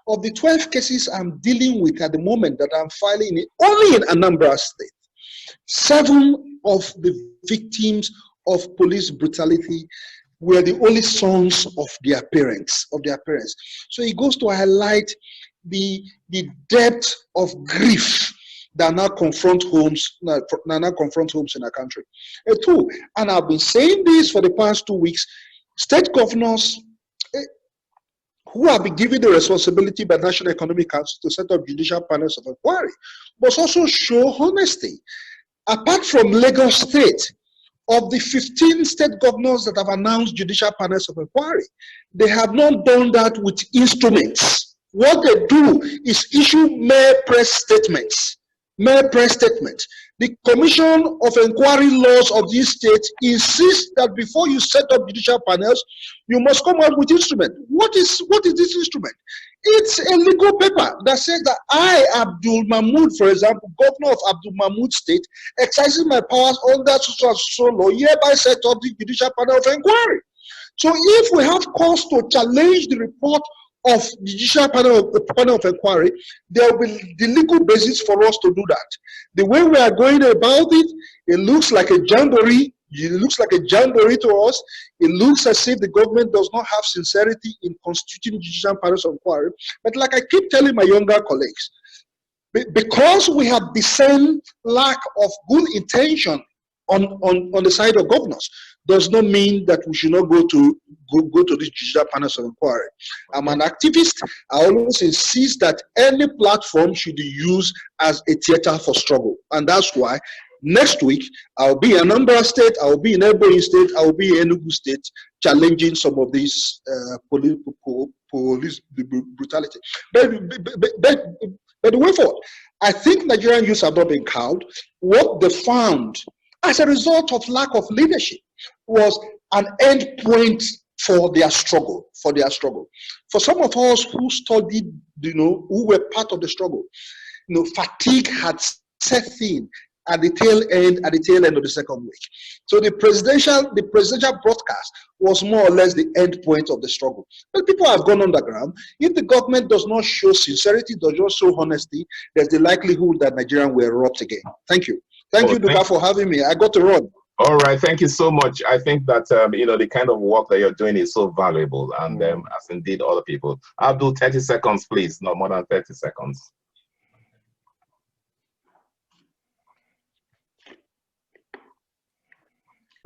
of the 12 cases I'm dealing with at the moment that I'm filing only in Anambra State, 7 of the victims of police brutality were the only sons of their parents. So it goes to highlight the depth of grief that now confront homes in our country. And I've been saying this for the past 2 weeks. State governors who have been given the responsibility by National Economic Council to set up judicial panels of inquiry must also show honesty. Apart from Lagos State, of the 15 state governors that have announced judicial panels of inquiry, they have not done that with instruments. What they do is issue mere press statements. The Commission of Inquiry Laws of these states insists that before you set up judicial panels, you must come out with instrument. What is this instrument? It's a legal paper that says that I, Abdul Mahmoud, for example, governor of Abdul Mahmoud State, exercising my powers under so law, hereby set up the judicial panel of inquiry. So if we have cause to challenge the report of the judicial panel of inquiry, there will be the legal basis for us to do that. The way we are going about it, it looks like a jamboree. It looks like a jamboree to us. It looks as if the government does not have sincerity in constituting judicial panels of inquiry. But like I keep telling my younger colleagues, because we have the same lack of good intention on the side of governors, does not mean that we should not go to these judicial panels of inquiry. I'm an activist. I always insist that any platform should be used as a theater for struggle. And that's why next week, I'll be in Anambra State, I'll be in Ebonyi State, I'll be in Enugu State, challenging some of these police brutality. But the way forward, I think Nigerian youths have not been cowed. What they found as a result of lack of leadership was an end point for their struggle. For some of us who studied, who were part of the struggle, fatigue had set in at the tail end of the second week. So the presidential broadcast was more or less the end point of the struggle. But people have gone underground. If the government does not show sincerity, does not show honesty, there's the likelihood that Nigerians will erupt again. Thank you. Thank you, Duka, for having me. I got to run.
All right, thank you so much. I think that you know, the kind of work that you're doing is so valuable, and as indeed other people. Abdul, 30 seconds, please, not more than 30 seconds.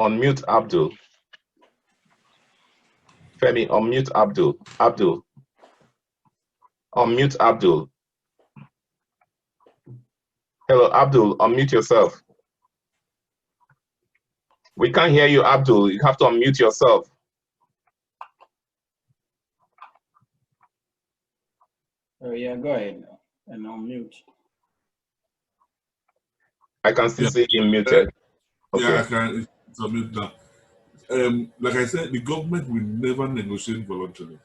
Unmute Abdul. Femi, unmute Abdul. Abdul. Unmute Abdul. Hello, Abdul, unmute yourself. We can't hear you, Abdul. You have to unmute yourself.
Oh, yeah, go ahead and unmute.
I can still see you muted.
Yeah, I can unmute now. Like I said, the government will never negotiate voluntarily.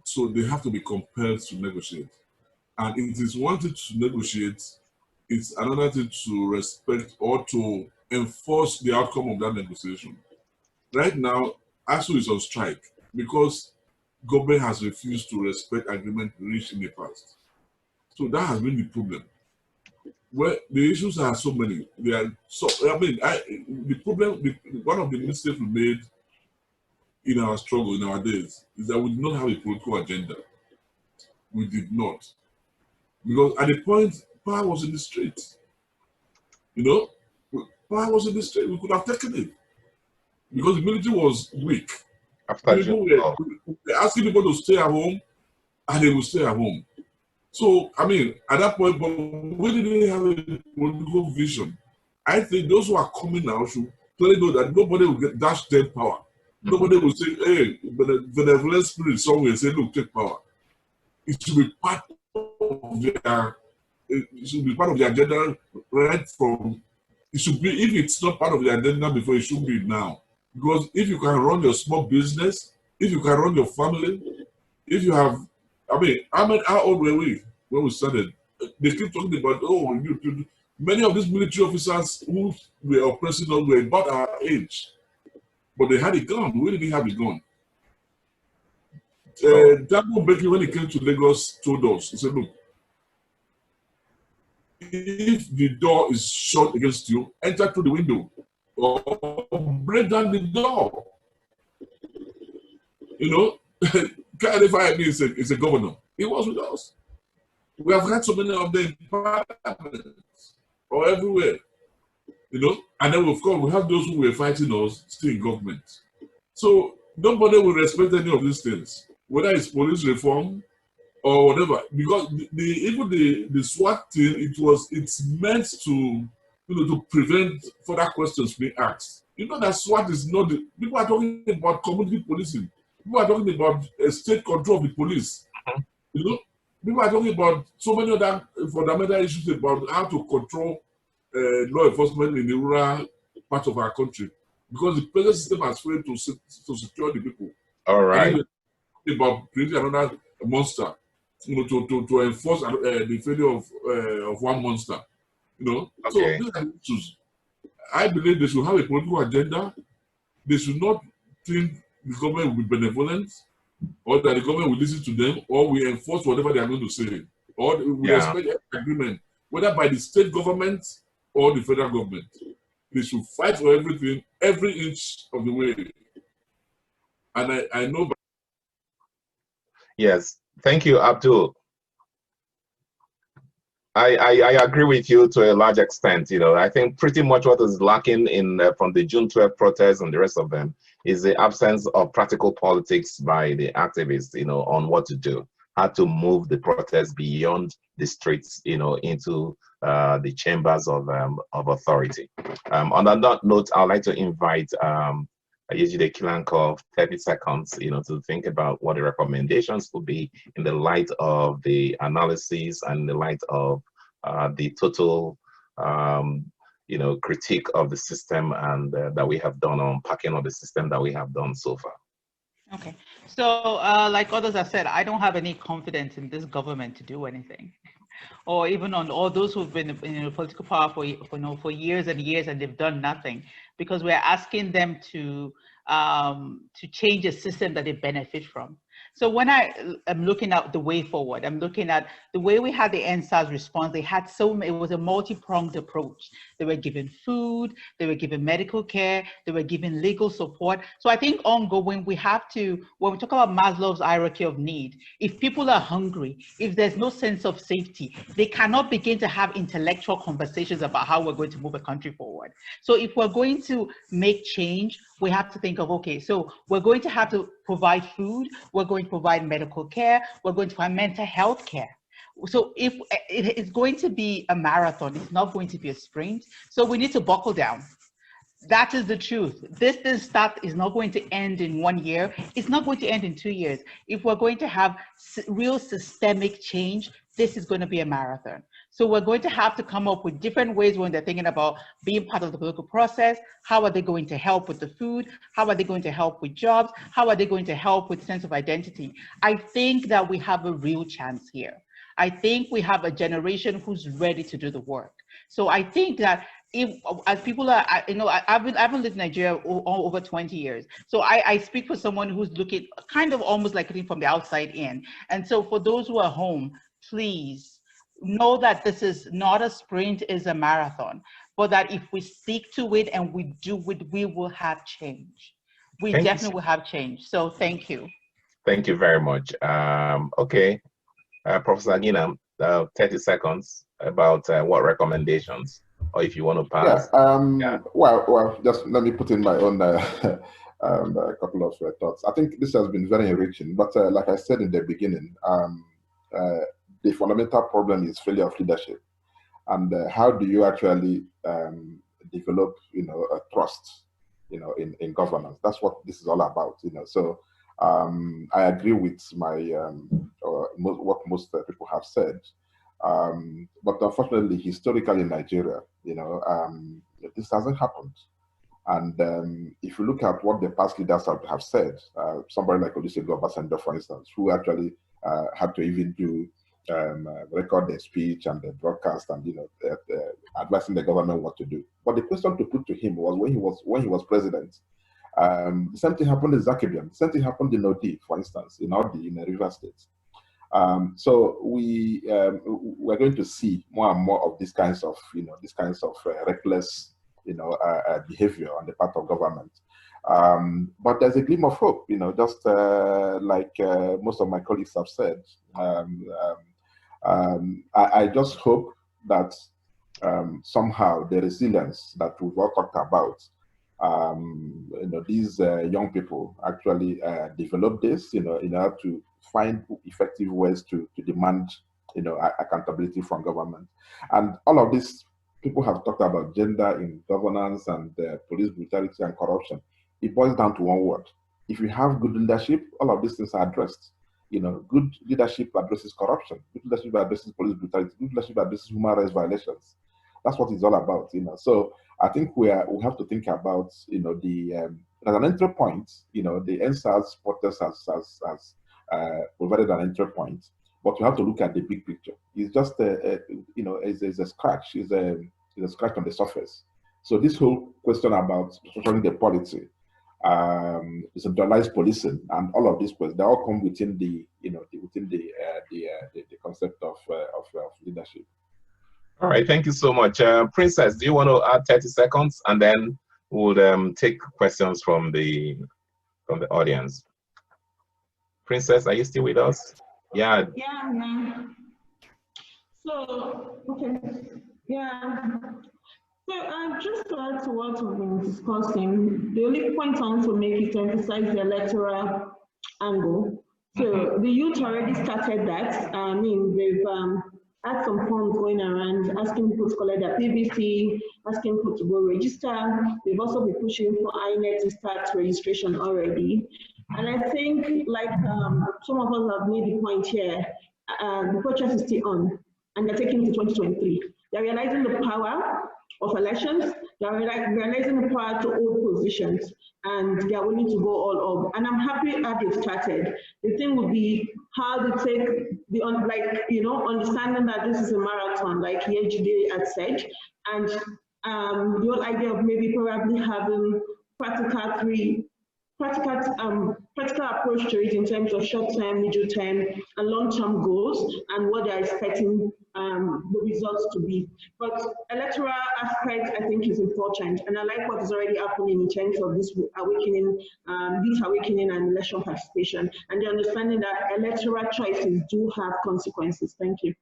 So they have to be compelled to negotiate. And it is one thing to negotiate, it's another thing to respect or to enforce the outcome of that negotiation. Right now, ASU is on strike because government has refused to respect agreement reached in the past. So that has been the problem. Well, the issues are so many. They are so. I mean, the problem. One of the mistakes we made in our struggle in our days is that we did not have a political agenda. We did not, because at the point power was in the streets. You know, power was in the street. We could have taken it because the military was weak. People were asking people to stay at home, and they would stay at home. So, I mean, at that point, but we didn't have a political vision. I think those who are coming now should clearly know that nobody will get dash them power. Nobody will say, hey, but the benevolent spirit somewhere say, look, take power. It should be part of their, it should be part of the agenda right from, it should be, if it's not part of the agenda before, it should be now. Because if you can run your small business, if you can run your family, if you have, I mean, how old were we when we started? They keep talking about, oh, many of these military officers who were oppressing us were about our age, but they had a gun. We didn't have a gun. Dabo Bakery, when he came to Lagos, told us, he said, look, if the door is shut against you, enter through the window or break down the door. You know, KLFI is a governor. He was with us. We have had so many of them in parliament or everywhere, you know. And then, of course, we have those who were fighting us still in government. So nobody will respect any of these things, whether it's police reform or whatever. Because even the SWAT thing, it's meant to, you know, to prevent further questions being asked. You know that SWAT is not the, people are talking about community policing. People are talking about state control of the police. You know, people are talking about so many other fundamental issues about how to control law enforcement in the rural part of our country, because the present system has failed to secure the people.
All right.
And then about creating another monster, you know, to enforce the failure of one monster. You know,
okay.
So these are issues. I believe they should have a political agenda. They should not think the government will be benevolent, or that the government will listen to them, or we enforce whatever they are going to say, or we respect every agreement, whether by the state government or the federal government. They should fight for everything, every inch of the way. And I know.
Yes, thank you, Abdul. I agree with you to a large extent. You know, I think pretty much what is lacking in from the June 12 protests and the rest of them is the absence of practical politics by the activists, you know, on what to do, how to move the protests beyond the streets, you know, into the chambers of authority. On that note, I'd like to invite Yeji Kilanko, 30 seconds, you know, to think about what the recommendations would be in the light of the analysis and the light of the total, you know, critique of the system and that we have done, on unpacking of the system that we have done so far.
Okay, so like others have said, I don't have any confidence in this government to do anything, or even on all those who've been in political power for years and years, and they've done nothing, because we're asking them to change a system that they benefit from. So when I am looking at the way forward, I'm looking at the way we had the NSAS response. They had it was a multi-pronged approach. They were given food, they were given medical care, they were given legal support. So I think ongoing, we have to, when we talk about Maslow's hierarchy of need, if people are hungry, if there's no sense of safety, they cannot begin to have intellectual conversations about how we're going to move a country forward. So if we're going to make change, we have to think of, okay, so we're going to have to provide food, we're going to provide medical care, we're going to provide mental health care. So if it is going to be a marathon, it's not going to be a sprint. So we need to buckle down. That is the truth. This stuff is not going to end in 1 year. It's not going to end in 2 years. If we're going to have real systemic change, this is going to be a marathon. So we're going to have to come up with different ways when they're thinking about being part of the political process. How are they going to help with the food? How are they going to help with jobs? How are they going to help with sense of identity? I think that we have a real chance here. I think we have a generation who's ready to do the work. So I think that if, as people are, you know, I've lived in Nigeria over 20 years. So I speak for someone who's looking kind of almost like looking from the outside in. And so for those who are home, please know that this is not a sprint, it's a marathon. But that if we stick to it and we do it, we will have change. We definitely will have change. So thank you.
Thank you very much. Okay, Professor Agina, 30 seconds about what recommendations, or if you want to pass.
Well, just let me put in my own a couple of thoughts. I think this has been very enriching, but like I said in the beginning, the fundamental problem is failure of leadership, and how do you actually develop, you know, a trust, you know, in governance? That's what this is all about, you know. So I agree with my what most people have said, but unfortunately, historically in Nigeria, you know, this hasn't happened. And if you look at what the past leaders have said, somebody like Olusegun Obasanjo, for instance, who actually had to even do record the speech and the broadcast and, you know, advising the government what to do. But the question to put to him was when he was president. The same thing happened in Zakibian. The same thing happened in Odi, for instance, in Odi, in the River State. So we're going to see more and more of these kinds of, you know, reckless, you know, behavior on the part of government. But there's a gleam of hope, you know, just like most of my colleagues have said. I just hope that somehow the resilience that we've all talked about, you know, these young people actually develop this, you know, in order to find effective ways to demand, you know, accountability from government. And all of this, people have talked about gender in governance and police brutality and corruption. It boils down to one word. If you have good leadership, all of these things are addressed. You know, good leadership addresses corruption. Good leadership addresses police brutality. Good leadership addresses human rights violations. That's what it's all about, you know. So I think we have to think about, you know, the as an entry point. You know, the NSAS protest has provided an entry point, but we have to look at the big picture. It's just you know, is a scratch. Is a scratch on the surface. So this whole question about structuring the policy, centralized policing, and all of these questions, they all come within the, you know, within the concept of leadership.
All right, thank you so much. Princess, do you want to add 30 seconds, and then we'll take questions from the audience. Princess, are you still with us? Yeah.
Yeah, no. So, okay. Yeah. So just to add to what we've been discussing, the only point I want to make is to emphasize the electoral angle. So the youth already started that. I mean, they've had some forms going around asking people to collect their PVC, asking people to go register. They've also been pushing for inept to start registration already. And I think, like some of us have made the point here, the protest is still on, and they're taking it to 2023. They're realizing the power of elections, they're realizing the power to hold positions, and they're willing to go all up. And I'm happy how they've started. The thing would be how they take the, like, you know, understanding that this is a marathon, like Yeji had said, and the whole idea of maybe probably having practical practical approach to it in terms of short-term, middle-term, and long-term goals and what they're expecting the results to be. But electoral aspect, I think, is important, and I like what is already happening in terms of this awakening, and election participation, and the understanding that electoral choices do have consequences. Thank you.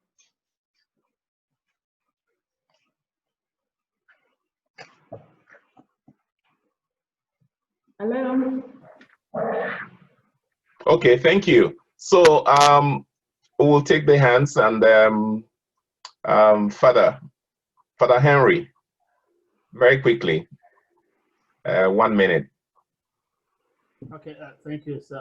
Hello.
Okay, thank you. So we'll take the hands, and Father Henry, very quickly, 1 minute.
Okay, thank you, sir.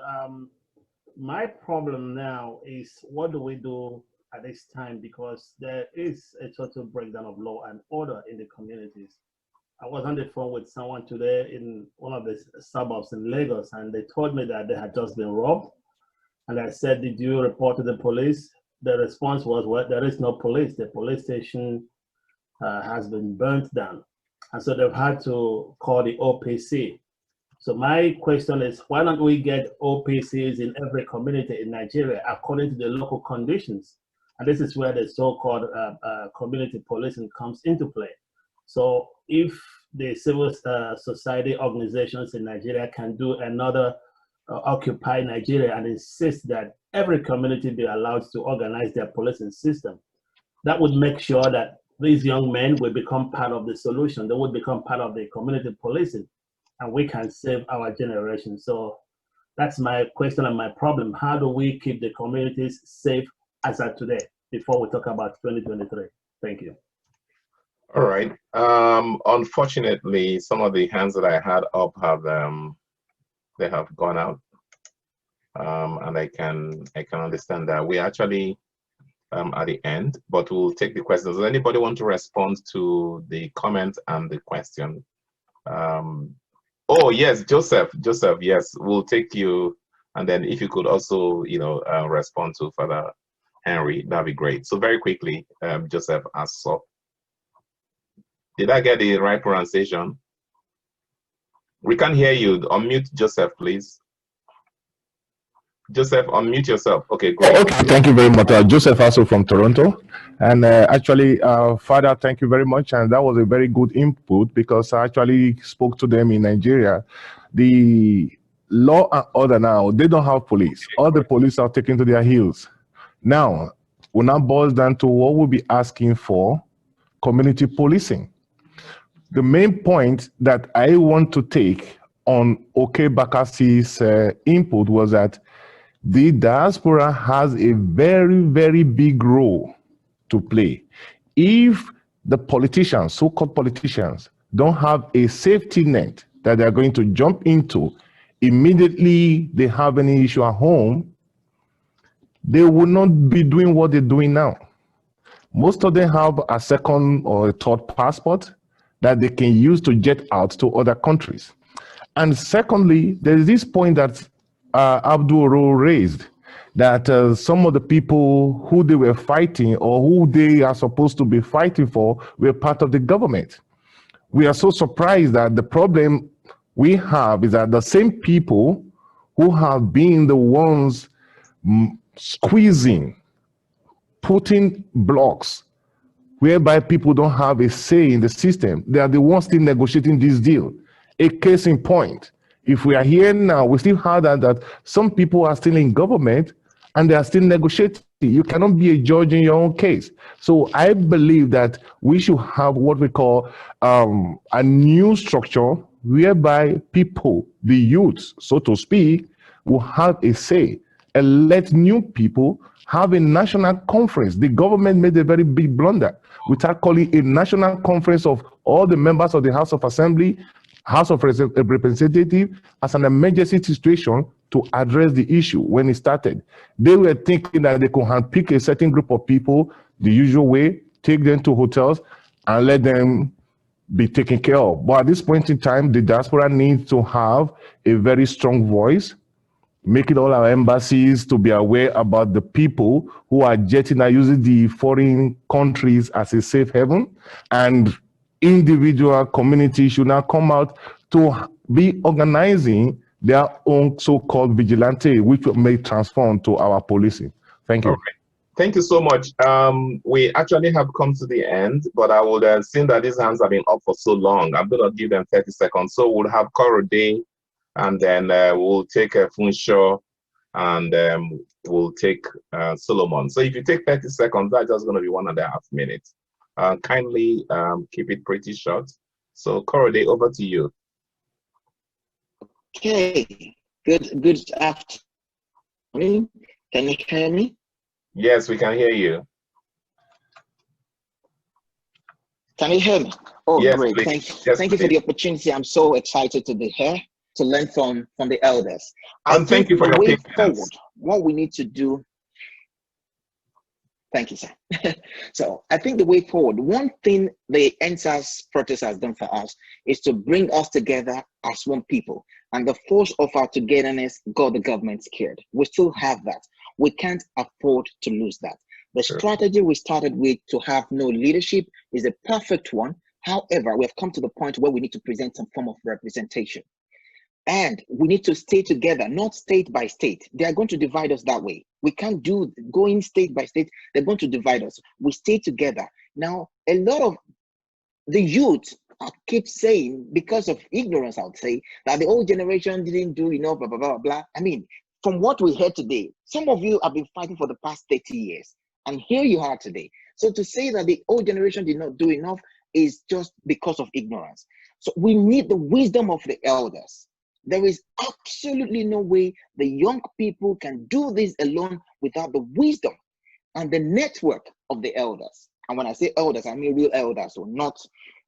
My problem now is, what do we do at this time? Because there is a total breakdown of law and order in the communities. I was on the phone with someone today in one of the suburbs in Lagos, and they told me that they had just been robbed. And I said, did you report to the police? The response was, well, there is no police. The police station has been burnt down. And so they've had to call the OPC. So my question is, why don't we get OPCs in every community in Nigeria according to the local conditions? And this is where the so-called community policing comes into play. So if the civil society organizations in Nigeria can do another Occupy Nigeria and insist that every community be allowed to organize their policing system, that would make sure that these young men will become part of the solution. They would become part of the community policing, and we can save our generation. So that's my question and my problem. How do we keep the communities safe as of today before we talk about 2023? Thank you.
All right. Unfortunately, some of the hands that I had up have they have gone out, and I can understand that. We actually at the end, but we'll take the questions. Does anybody want to respond to the comment and the question? Oh yes, Joseph, yes, we'll take you, and then if you could also, respond to Father Henry, that'd be great. So very quickly, Joseph asks up. Did I get the right pronunciation? We can't hear you. Unmute Joseph, please. Joseph, unmute yourself. Okay, great.
Okay, thank you very much. Joseph also from Toronto. And actually, Father, thank you very much. And that was a very good input, because I actually spoke to them in Nigeria. The law and order now, they don't have police. All the police are taken to their heels. Now, when that boils down to what we'll be asking for, community policing. The main point that I want to take on OK Bakasi's input was that the diaspora has a very, very big role to play. If the politicians, so-called politicians, don't have a safety net that they're going to jump into immediately they have any issue at home, they will not be doing what they're doing now. Most of them have a second or a third passport that they can use to jet out to other countries. And secondly, there's this point that Abdul raised, that some of the people who they were fighting or who they are supposed to be fighting for were part of the government. We are so surprised that the problem we have is that the same people who have been the ones squeezing, putting blocks, whereby people don't have a say in the system, they are the ones still negotiating this deal. A case in point, if we are here now, we still have that some people are still in government and they are still negotiating. You cannot be a judge in your own case. So I believe that we should have what we call a new structure whereby people, the youth, so to speak, will have a say and let new people have a national conference. The government made a very big blunder without calling a national conference of all the members of the House of Assembly, House of Representatives as an emergency situation to address the issue when it started. They were thinking that they could handpick a certain group of people the usual way, take them to hotels and let them be taken care of. But at this point in time, the diaspora needs to have a very strong voice, making all our embassies to be aware about the people who are jetting and using the foreign countries as a safe haven, and individual communities should now come out to be organizing their own so-called vigilante, which may transform to our policing. Thank you.
All right. Thank you so much. We actually have come to the end, but I would have seen that these hands have been up for so long. I'm going to give them 30 seconds. So we'll have Korode, and then we'll take a Funsho, and we'll take Solomon. So if you take 30 seconds, that's just going to be 1.5 minutes. Kindly keep it pretty short. So Korode, over to you.
Okay, good afternoon. Can you hear me?
Yes, we can hear you.
Can you hear me? Oh,
yes,
great.
Please.
Thank you for the opportunity. I'm so excited to be here to learn from the elders.
And thank you for your patience.
Forward, what we need to do. Thank you, sir. So I think the way forward, one thing the NSAS protest has done for us is to bring us together as one people. And the force of our togetherness got the government scared. We still have that. We can't afford to lose that. The strategy we started with to have no leadership is a perfect one. However, we have come to the point where we need to present some form of representation. And we need to stay together, not state by state. They are going to divide us that way. We can't do going state by state. They're going to divide us. We stay together. Now, a lot of the youth keep saying, because of ignorance, I would say, that the old generation didn't do enough, blah, blah, blah, blah. I mean, from what we heard today, some of you have been fighting for the past 30 years. And here you are today. So to say that the old generation did not do enough is just because of ignorance. So we need the wisdom of the elders. There is absolutely no way the young people can do this alone without the wisdom and the network of the elders. And when I say elders, I mean real elders, so not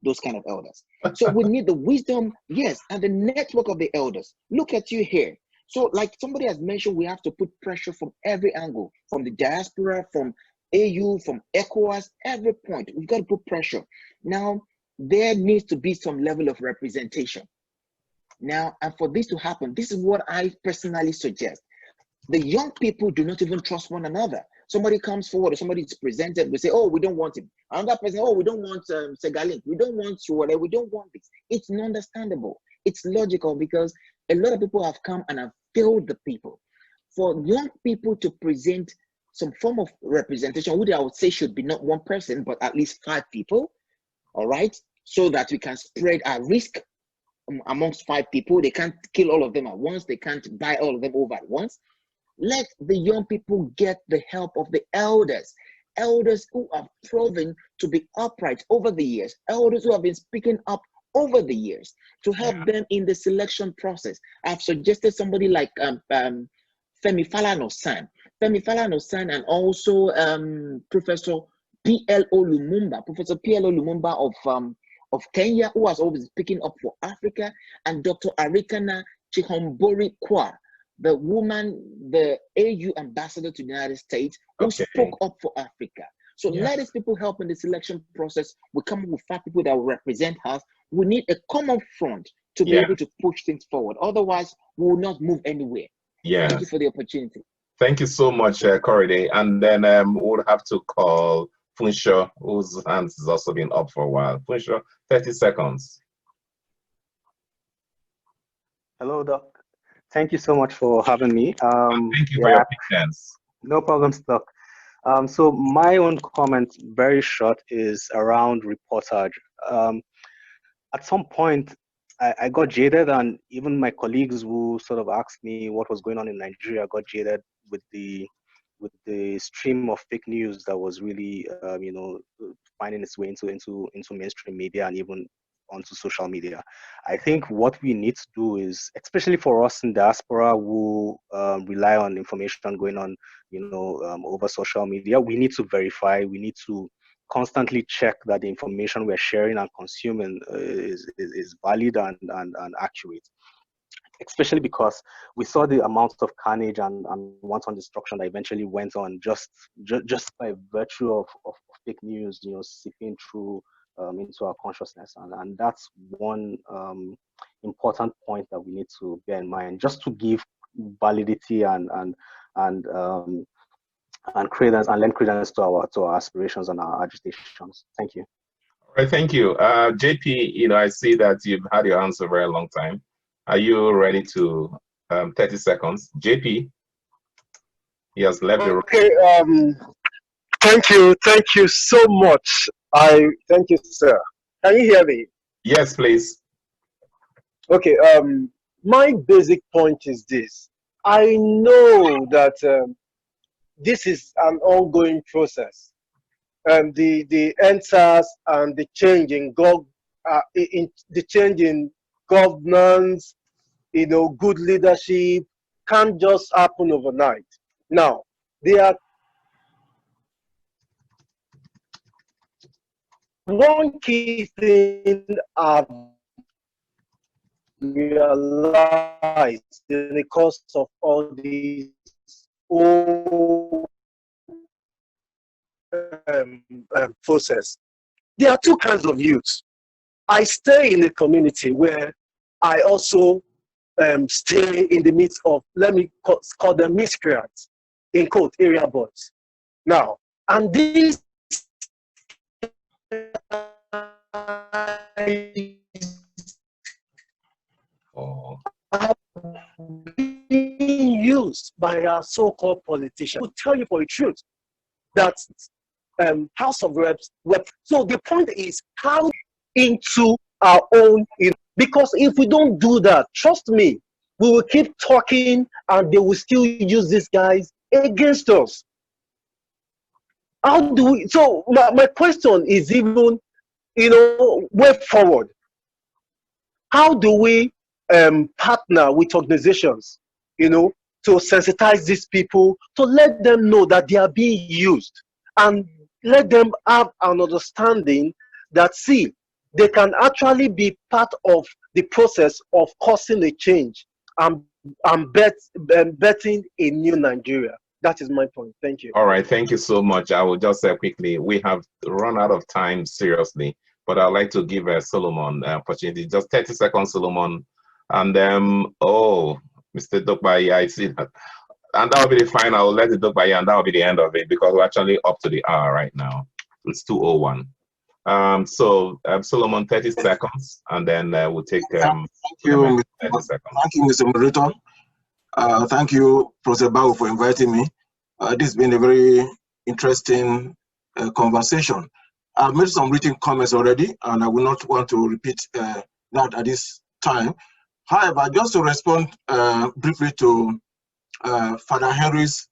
those kind of elders. So we need the wisdom, yes, and the network of the elders. Look at you here. So like somebody has mentioned, we have to put pressure from every angle, from the diaspora, from AU, from ECOWAS, every point. We've got to put pressure. Now, there needs to be some level of representation. Now, and for this to happen, this is what I personally suggest. The young people do not even trust one another. Somebody comes forward, or somebody is presented, we say, oh, we don't want him. Another person, oh, we don't want Segalink. We don't want whatever. We don't want this. It's understandable. It's logical because a lot of people have come and have failed the people. For young people to present some form of representation, which I would say should be not one person, but at least 5 people, all right? So that we can spread our risk amongst 5 people. They can't kill all of them at once. They can't buy all of them over at once. Let the young people get the help of the elders. Elders who have proven to be upright over the years. Elders who have been speaking up over the years to help them in the selection process. I've suggested somebody like Femi Falana-San. Femi Falana-San and also Professor P.L.O. Lumumba. Professor P.L.O. Lumumba of Kenya, who has always speaking up for Africa, and Dr. Arikana Chihombori Kwa, the woman, the AU ambassador to the United States, who spoke up for Africa. So let these people help in the selection process. We come up with 5 people that will represent us. We need a common front to be able to push things forward. Otherwise, we will not move anywhere. Thank you for the opportunity.
Thank you so much, Korede. And then we'll have to call Funsho, whose hands has also been up for a while. Funsho, 30 seconds.
Hello, Doc. Thank you so much for having me.
Thank you for your patience.
No problem, Doc. So my own comment, very short, is around reportage. At some point, I got jaded, and even my colleagues who sort of asked me what was going on in Nigeria got jaded with the stream of fake news that was really, finding its way into mainstream media and even onto social media. I think what we need to do is, especially for us in diaspora who rely on information going on, over social media, we need to verify. We need to constantly check that the information we're sharing and consuming is valid and accurate. Especially because we saw the amount of carnage and wanton destruction that eventually went on just by virtue of fake news, seeping through into our consciousness, and that's one important point that we need to bear in mind, just to give validity and credence and lend credence to our aspirations and our agitations. Thank you.
All right, thank you, JP. I see that you've had your hands a very long time. Are you ready to 30 seconds? JP, he has left the room.
Okay, thank you so much. Thank you, sir. Can you hear me?
Yes, please.
Okay, my basic point is this. I know that this is an ongoing process. The answers and the change in governance, good leadership can't just happen overnight. Now, there are one key thing I've realized in the course of all these process. There are two kinds of youth. I stay in a community where I also stay in the midst of, let me call them miscreants, in quote, area boys. Now, and these are being used by our so-called politicians to tell you for the truth that House of Reps. So the point is how into our own, because if we don't do that, trust me, we will keep talking and they will still use these guys against us. How do we? So my question is even, way forward. How do we partner with organizations, to sensitize these people, to let them know that they are being used, and let them have an understanding that, see, they can actually be part of the process of causing a change and betting a new Nigeria. That is my point. Thank you.
All right, thank you so much. I will just say quickly, we have run out of time, seriously, but I'd like to give Solomon the opportunity. Just 30 seconds, Solomon. And Mr. Dokbayi, I see that. And that will be the final. I'll let the Dokbayi, and that will be the end of it, because we're actually up to the hour right now. It's 2:01. Solomon, 30 seconds, and then we'll take
thank you,
30 seconds.
Thank you, Mr. Moderator. Thank you, Professor Bao, for inviting me. This has been a very interesting conversation. I've made some written comments already, and I will not want to repeat that at this time. However, just to respond briefly to Father Henry's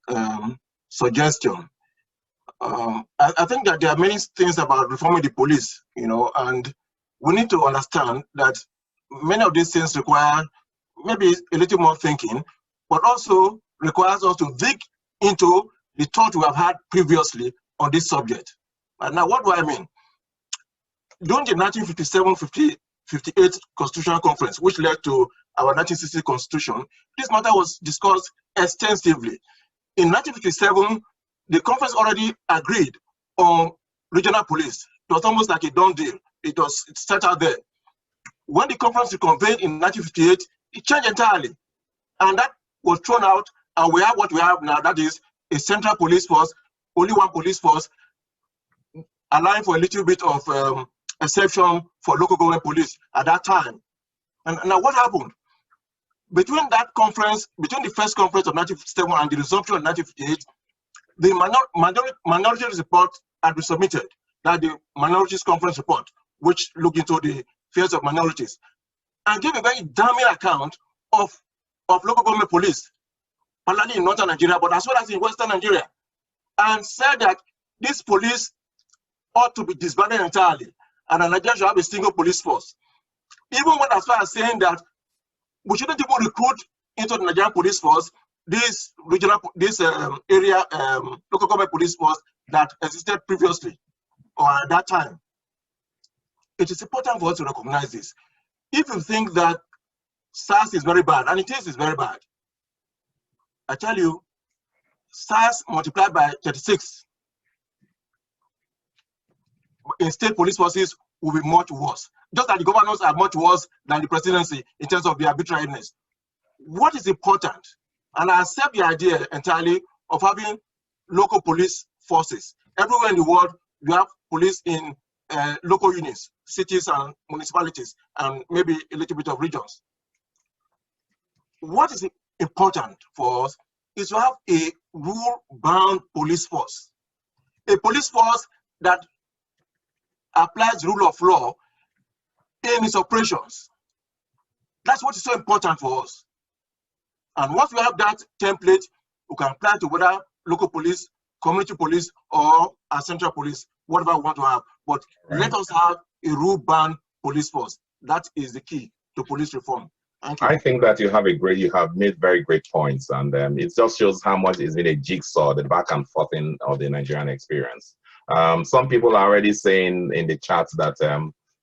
suggestion, I think that there are many things about reforming the police, and we need to understand that many of these things require maybe a little more thinking, but also requires us to dig into the thought we have had previously on this subject. Now, what do I mean? During the 1957-58 Constitutional Conference, which led to our 1960 Constitution, this matter was discussed extensively. In 1957, the conference already agreed on regional police. It was almost like a done deal. It set out there. When the conference reconvened in 1958, it changed entirely. And that was thrown out, and we have what we have now, that is a central police force, only one police force, allowing for a little bit of exception for local government police at that time. And now what happened? Between that conference, between the first conference of 1957 and the resumption of 1958, the minority report had been submitted, that the minorities conference report, which looked into the affairs of minorities, and gave a very damning account of local government police, particularly in northern Nigeria, but as well as in western Nigeria, and said that this police ought to be disbanded entirely, and Nigeria should have a single police force. Even went as far as saying that we shouldn't even recruit into the Nigerian police force this area local government police force that existed previously or at that time. It is important for us to recognize this. If you think that SARS is very bad, and it is very bad, I tell you, SARS multiplied by 36 in state police forces will be much worse. Just that the governors are much worse than the presidency in terms of the arbitrariness. What is important, and I accept the idea entirely of having local police forces. Everywhere in the world, you have police in local units, cities and municipalities, and maybe a little bit of regions. what is important for us is to have a rule-bound police force, a police force that applies rule of law in its operations. That's what is so important for us. And once we have that template, we can apply to whether local police, community police, or a central police, whatever we want to have. But let us have a rule-bound police force. That is the key to police reform. Thank you.
I think that you have made very great points, and it just shows how much it's been a jigsaw, the back and forth of the Nigerian experience. Some people are already saying in the chat that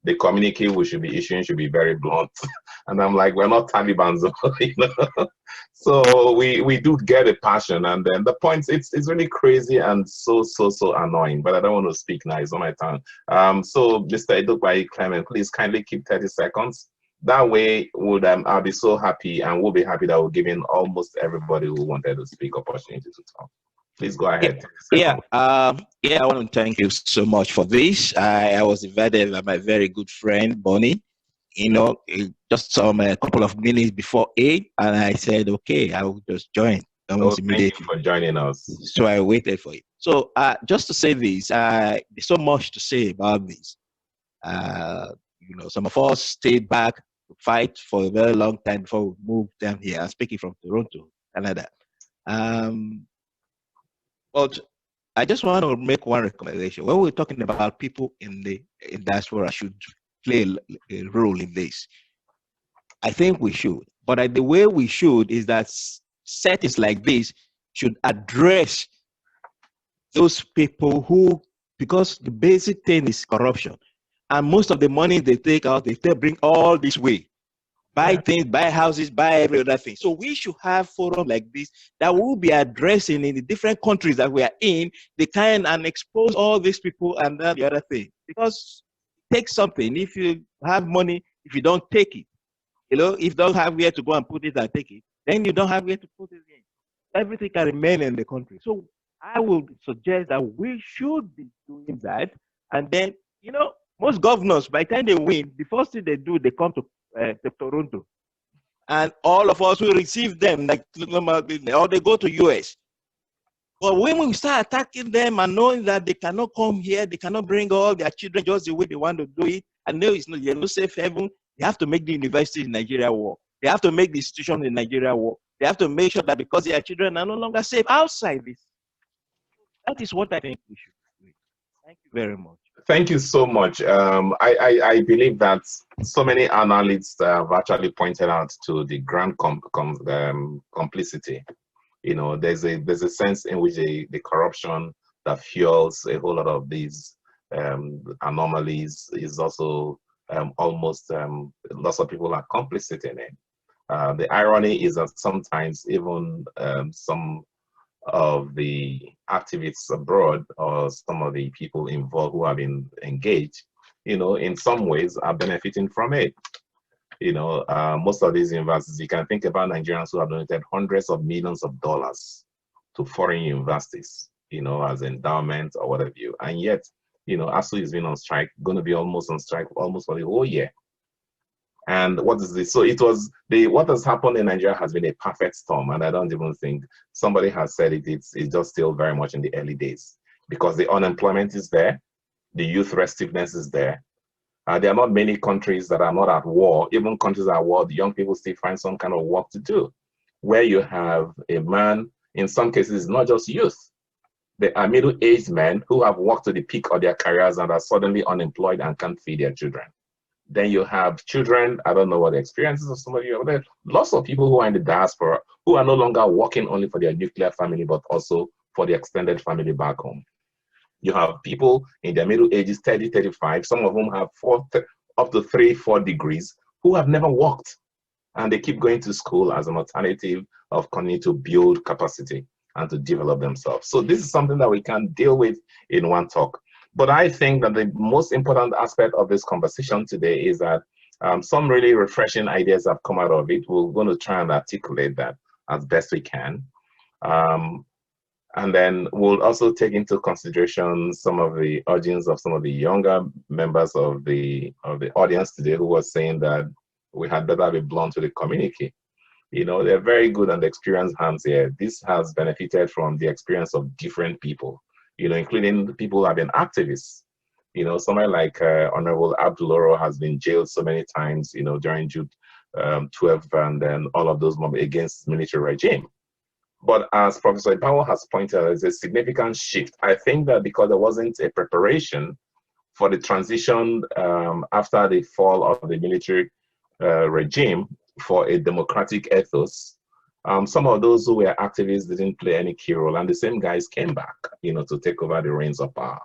the communique we should be issuing should be very blunt, and I'm like, we're not Taliban, you know? So we do get a passion, and then the points, it's really crazy and so annoying. But I don't want to speak now; it's on my tongue. So Mr. Edokwayi Clement, please kindly keep 30 seconds. That way, I'll be so happy, and we'll be happy that we're giving almost everybody who wanted to speak opportunity to talk. Please go ahead.
Yeah, I want to thank you so much for this. I was invited by my very good friend, Bonnie. You know, just a couple of minutes before 8, and I said, okay, I will just join almost immediately.
Thank you for joining us.
So I waited for it. So just to say this, there's so much to say about this. You know, some of us stayed back to fight for a very long time before we moved down here. I'm speaking from Toronto, Canada. But I just want to make one recommendation. When we're talking about people in diaspora should play a role in this, I think we should. But the way we should is that settings like this should address those people who, because the basic thing is corruption. And most of the money they take out, they bring all this way. Buy things, buy houses, buy every other thing. So we should have forums like this that will be addressing in the different countries that we are in, they can and expose all these people and then the other thing. Because take something, if you have money, if you don't take it, you know, if you don't have where to go and put it and take it, then you don't have where to put it in. Everything can remain in the country. So I will suggest that we should be doing that. And then, you know, most governors, by the time they win, the first thing they do, they come to Toronto. And all of us will receive them, like, or they go to US. But when we start attacking them and knowing that they cannot come here, they cannot bring all their children just the way they want to do it, and know it's not, there's no safe haven, they have to make the university in Nigeria work. They have to make the institution in Nigeria work. They have to make sure that because their children are no longer safe outside this. That is what I think we should do. Thank you very much.
Thank you so much. I believe that so many analysts have actually pointed out to the grand complicity. You know, there's a sense in which the corruption that fuels a whole lot of these anomalies is also almost lots of people are complicit in it. The irony is that sometimes even some of the activists abroad or some of the people involved who have been engaged, you know, in some ways are benefiting from it. You know, most of these universities, you can think about Nigerians who have donated hundreds of millions of dollars to foreign universities, you know, as endowment or whatever you. And yet, you know, ASU has been on strike, going to be almost on strike almost for the whole year. And what is this? So it was what has happened in Nigeria has been a perfect storm, and I don't even think somebody has said it. It's just still very much in the early days because the unemployment is there, the youth restiveness is there. There are not many countries that are not at war. Even countries at war, the young people still find some kind of work to do. Where you have a man, in some cases, not just youth. There are middle-aged men who have worked to the peak of their careers and are suddenly unemployed and can't feed their children. Then you have children, I don't know what the experiences of some of you, but there are lots of people who are in the diaspora who are no longer working only for their nuclear family, but also for the extended family back home. You have people in their middle ages, 30, 35, some of whom have up to 3-4 degrees, who have never worked. And they keep going to school as an alternative of continuing to build capacity and to develop themselves. So this is something that we can deal with in one talk. But I think that the most important aspect of this conversation today is that some really refreshing ideas have come out of it. We're going to try and articulate that as best we can. And then we'll also take into consideration some of the urgings of some of the younger members of the audience today who were saying that we had better be blunt to the community. You know, they're very good and experienced hands here. This has benefited from the experience of different people, you know, including the people who have been activists. You know, somebody like Honorable Abduloro has been jailed so many times, you know, during June 12 and then all of those moments against military regime. But as Professor Ibawo has pointed out, there's a significant shift. I think that because there wasn't a preparation for the transition after the fall of the military regime for a democratic ethos, some of those who were activists didn't play any key role, and the same guys came back, you know, to take over the reins of power.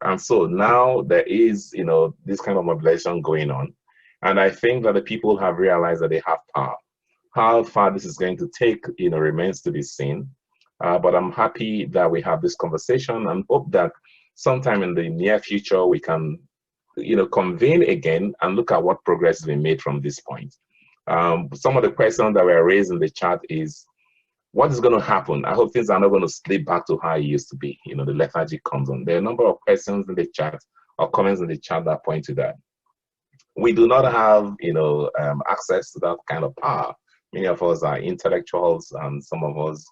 And so now there is, you know, this kind of mobilization going on, and I think that the people have realized that they have power. How far this is going to take, you know, remains to be seen. But I'm happy that we have this conversation and hope that sometime in the near future we can, you know, convene again and look at what progress has been made from this point. Some of the questions that were raised in the chat is, what is going to happen? I hope things are not going to slip back to how it used to be. You know, the lethargy comes on. There are a number of questions in the chat or comments in the chat that point to that. We do not have, you know, access to that kind of power. Many of us are intellectuals and some of us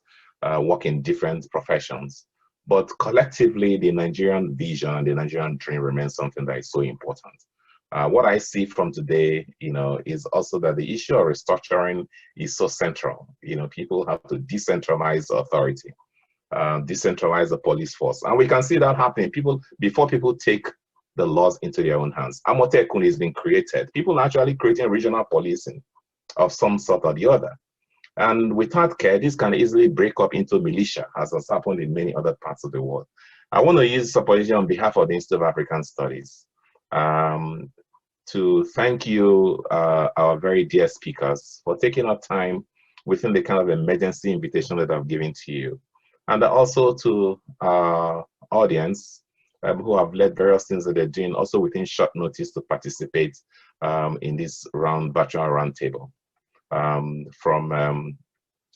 work in different professions. But collectively, the Nigerian vision and the Nigerian dream remains something that is so important. What I see from today, you know, is also that the issue of restructuring is so central. You know, people have to decentralize authority, decentralize the police force. And we can see that happening. Before people take the laws into their own hands, Amotekun is being created. People are actually creating regional policing of some sort or the other. And without care, this can easily break up into militia, as has happened in many other parts of the world. I want to use this opportunity on behalf of the Institute of African Studies to thank you, our very dear speakers, for taking our time within the kind of emergency invitation that I've given to you. And also to our audience who have led various things that they're doing, also within short notice to participate in this virtual roundtable. From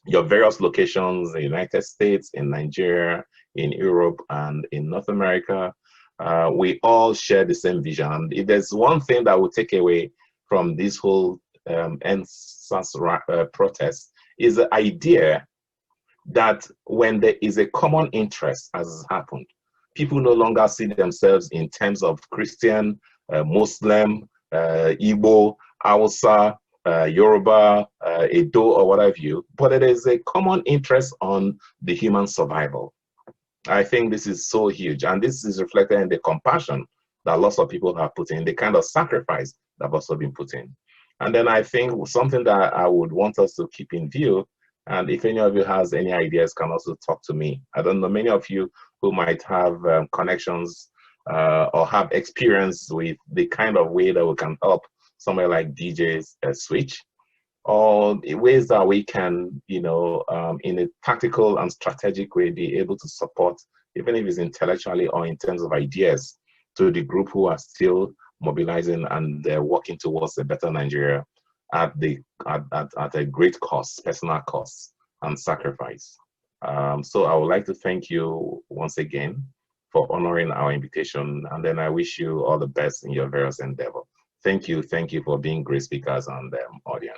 your various locations in the United States, in Nigeria, in Europe, and in North America, we all share the same vision. If there's one thing that we'll take away from this whole EndSARS protest, is the idea that when there is a common interest, as has happened, people no longer see themselves in terms of Christian, Muslim, Igbo, Hausa, Yoruba, Edo, or what have you, but it is a common interest on the human survival. I think this is so huge, and this is reflected in the compassion that lots of people have put in, the kind of sacrifice that have also been put in. And then I think something that I would want us to keep in view, and if any of you has any ideas, can also talk to me. I don't know, many of you who might have connections or have experience with the kind of way that we can help somewhere like DJs switch, or ways that we can, you know, in a tactical and strategic way, be able to support, even if it's intellectually or in terms of ideas, to the group who are still mobilizing and they're working towards a better Nigeria at a great cost, personal cost and sacrifice. So I would like to thank you once again for honoring our invitation, and then I wish you all the best in your various endeavors. Thank you for being great speakers and audience.